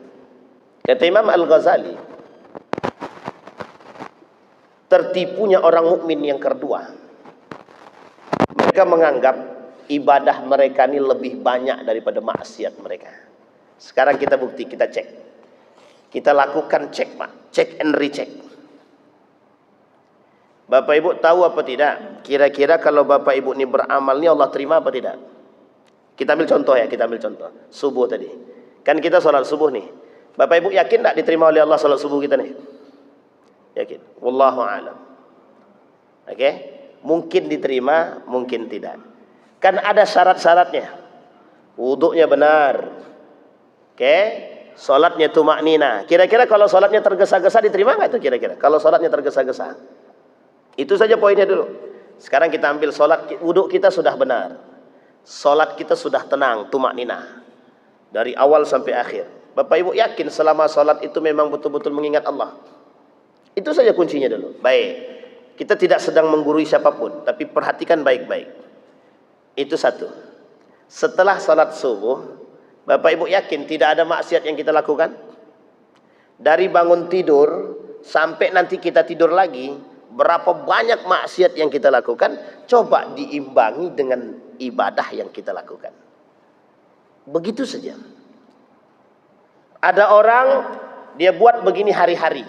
Kata Imam Al-Ghazali, tertipunya orang mukmin yang kedua. Mereka menganggap ibadah mereka ini lebih banyak daripada maksiat mereka. Sekarang kita bukti, kita cek. Kita lakukan cek, Pak. Cek and recheck. Bapak Ibu tahu apa tidak? Kira-kira kalau Bapak Ibu ini beramal ini Allah terima apa tidak? Kita ambil contoh ya, kita ambil contoh. Subuh tadi. Kan kita sholat subuh nih. Bapak Ibu yakin tak diterima oleh Allah sholat subuh kita nih? Yakin. Wallahu a'lam. Oke? Mungkin diterima, mungkin tidak. Kan ada syarat-syaratnya. Wuduknya benar. Oke? Salatnya tumaknina. Kira-kira kalau salatnya tergesa-gesa diterima nggak itu kira-kira? Kalau salatnya tergesa-gesa. Itu saja poinnya dulu. Sekarang kita ambil salat, wuduk kita sudah benar. Salat kita sudah tenang, tumaknina. Dari awal sampai akhir. Bapak Ibu yakin selama salat itu memang betul-betul mengingat Allah? Itu saja kuncinya dulu. Baik. Kita tidak sedang menggurui siapapun, tapi perhatikan baik-baik. Itu satu. Setelah salat subuh, Bapak Ibu yakin tidak ada maksiat yang kita lakukan? Dari bangun tidur sampai nanti kita tidur lagi, berapa banyak maksiat yang kita lakukan? Coba diimbangi dengan ibadah yang kita lakukan. Begitu saja. Ada orang dia buat begini hari-hari.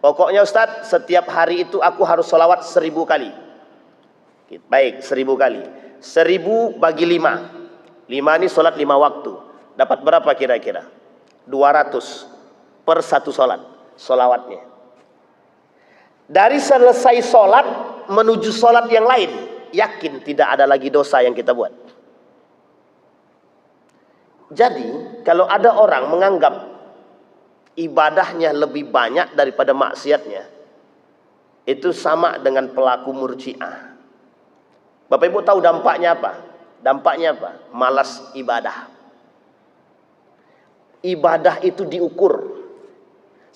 Pokoknya Ustadz, setiap hari itu aku harus sholawat 1000 kali. Baik, 1000 kali. 1000 bagi 5. 5 ini sholat 5 waktu. Dapat berapa kira-kira? 200 per satu sholat. Sholawatnya. Dari selesai sholat menuju sholat yang lain, yakin tidak ada lagi dosa yang kita buat. Jadi, kalau ada orang menganggap ibadahnya lebih banyak daripada maksiatnya, itu sama dengan pelaku Murji'ah. Bapak Ibu tahu dampaknya apa? Dampaknya apa? Malas ibadah. Ibadah itu diukur.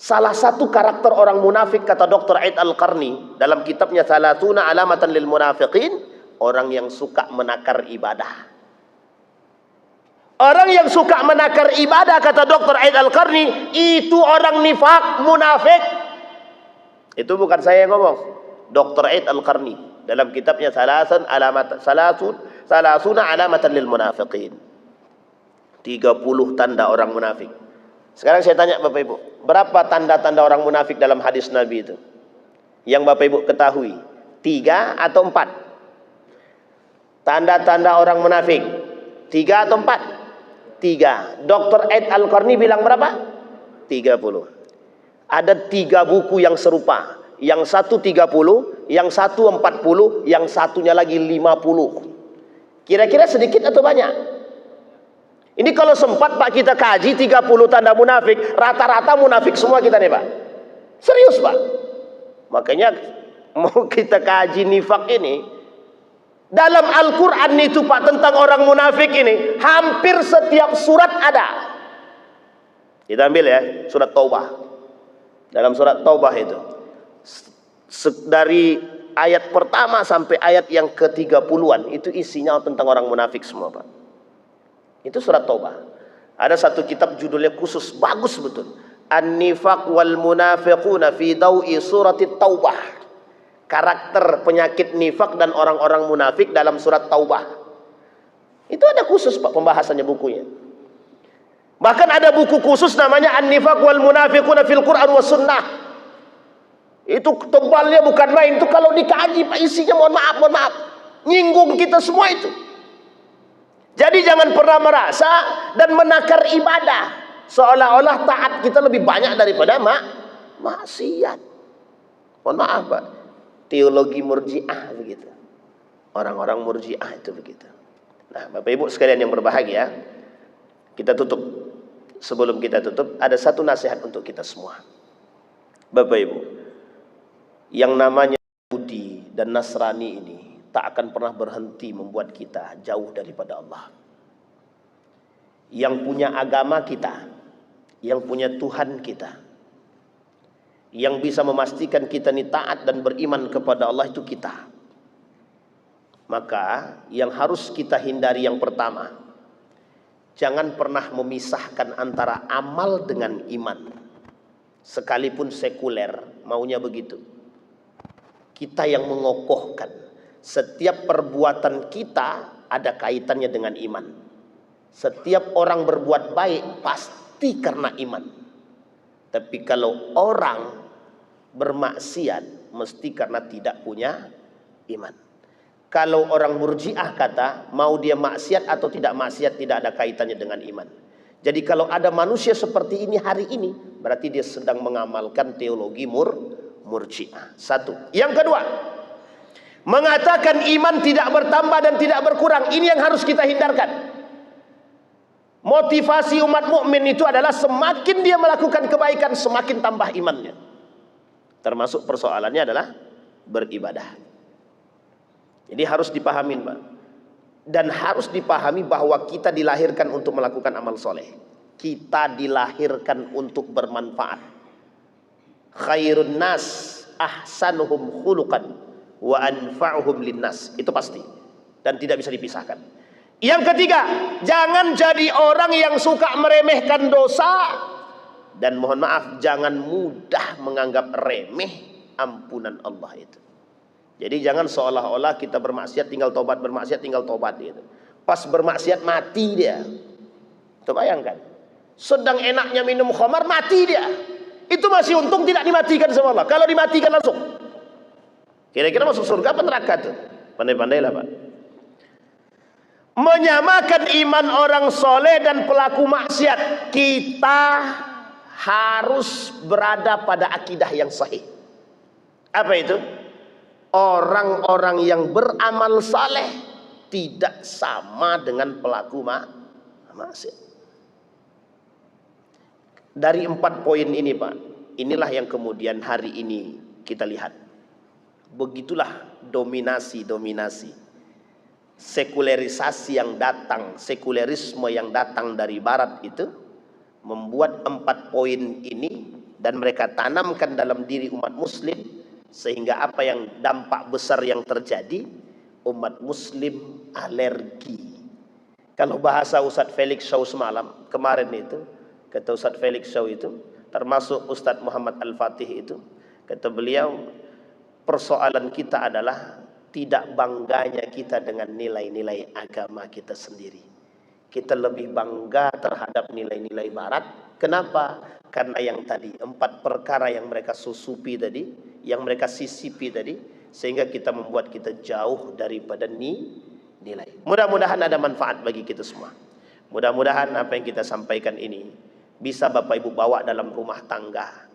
Salah satu karakter orang munafik, kata Dr. Aid Al-Qarni dalam kitabnya Thalathuna Alamatan lil Munafiqin, orang yang suka menakar ibadah. Orang yang suka menakar ibadah, kata Dr. Aid Al-Qarni, itu orang nifak, munafik. Itu bukan saya yang ngomong. Dr. Aid Al-Qarni dalam kitabnya Thalathuna Alamatan lil Munafiqin. 30 tanda orang munafik. Sekarang saya tanya Bapak Ibu, berapa tanda-tanda orang munafik dalam hadis Nabi itu? Yang Bapak Ibu ketahui, 3 atau 4? Tanda-tanda orang munafik 3 atau 4? 3. Dr. Aid Al-Qarni bilang berapa? 30. Ada 3 buku yang serupa. Yang satu 30, yang satu 40, yang satunya lagi 50. Kira-kira sedikit atau banyak? Ini kalau sempat Pak kita kaji 30 tanda munafik, rata-rata munafik semua kita nih Pak. Serius Pak. Makanya mau kita kaji nifak ini, dalam Al-Quran itu Pak tentang orang munafik ini, hampir setiap surat ada. Kita ambil ya, surat Taubah. Dalam surat Taubah itu, dari ayat pertama sampai ayat yang ke-30-an, itu isinya tentang orang munafik semua Pak. Itu surat Taubah. Ada satu kitab judulnya khusus, bagus betul. An-Nifaq wal Munafiquna fi Dawi Suratit Taubah. Karakter penyakit nifak dan orang-orang munafik dalam surat Taubah. Itu ada khusus Pak pembahasannya bukunya. Bahkan ada buku khusus namanya An-Nifaq wal Munafiquna fil Quran was Sunnah. Itu tebalnya bukan main. Itu kalau dikaji Pak isinya mohon maaf. Nyinggung kita semua itu. Jadi jangan pernah merasa dan menakar ibadah. Seolah-olah taat kita lebih banyak daripada maksiat. Mohon maaf Pak, teologi murjiah begitu. Orang-orang murjiah itu begitu. Nah Bapak Ibu sekalian yang berbahagia, kita tutup. Sebelum kita tutup, ada satu nasihat untuk kita semua. Bapak Ibu, yang namanya Yahudi dan Nasrani ini tak akan pernah berhenti membuat kita jauh daripada Allah. Yang punya agama kita, yang punya Tuhan kita, yang bisa memastikan kita ini taat dan beriman kepada Allah itu kita. Maka yang harus kita hindari yang pertama, jangan pernah memisahkan antara amal dengan iman. Sekalipun sekuler maunya begitu. Kita yang mengokohkan setiap perbuatan kita ada kaitannya dengan iman. Setiap orang berbuat baik pasti karena iman. Tapi kalau orang bermaksiat mesti karena tidak punya iman. Kalau orang murjiah kata mau dia maksiat atau tidak maksiat tidak ada kaitannya dengan iman. Jadi kalau ada manusia seperti ini hari ini, berarti dia sedang mengamalkan teologi murjiah. Satu. Yang kedua, mengatakan iman tidak bertambah dan tidak berkurang. Ini yang harus kita hindarkan. Motivasi umat mukmin itu adalah semakin dia melakukan kebaikan, semakin tambah imannya. Termasuk persoalannya adalah beribadah. Jadi harus dipahami Pak. Dan harus dipahami bahwa kita dilahirkan untuk melakukan amal soleh. Kita dilahirkan untuk bermanfaat. Khairun nas ahsanuhum khuluqan wa anfa'uhum linnas. Itu pasti. Dan tidak bisa dipisahkan. Yang ketiga, jangan jadi orang yang suka meremehkan dosa. Dan mohon maaf, jangan mudah menganggap remeh ampunan Allah itu. Jadi jangan seolah-olah kita bermaksiat tinggal tobat, bermaksiat tinggal tobat gitu. Pas bermaksiat mati dia. Coba bayangkan. Sedang enaknya minum khamar mati dia. Itu masih untung tidak dimatikan sama Allah. Kalau dimatikan langsung. Kira-kira masuk surga apa neraka tuh? Pandai-pandailah Pak. Menyamakan iman orang soleh dan pelaku maksiat. Kita harus berada pada akidah yang sahih. Apa itu? Orang-orang yang beramal saleh tidak sama dengan pelaku maksiat. Dari 4 poin ini Pak, inilah yang kemudian hari ini kita lihat. Begitulah dominasi sekulerisasi yang datang, sekulerisme yang datang dari barat itu membuat 4 poin ini dan mereka tanamkan dalam diri umat muslim. Sehingga apa yang dampak besar yang terjadi, umat muslim alergi. Kalau bahasa Ustadz Felix Shaw semalam, kemarin itu, kata Ustadz Felix Shaw itu, termasuk Ustadz Muhammad Al-Fatih itu, kata beliau, persoalan kita adalah tidak bangganya kita dengan nilai-nilai agama kita sendiri. Kita lebih bangga terhadap nilai-nilai barat. Kenapa? Karena yang tadi 4 perkara yang mereka susupi tadi, yang mereka sisipi tadi, sehingga kita membuat kita jauh daripada nilai. Mudah-mudahan ada manfaat bagi kita semua. Mudah-mudahan apa yang kita sampaikan ini bisa Bapak Ibu bawa dalam rumah tangga,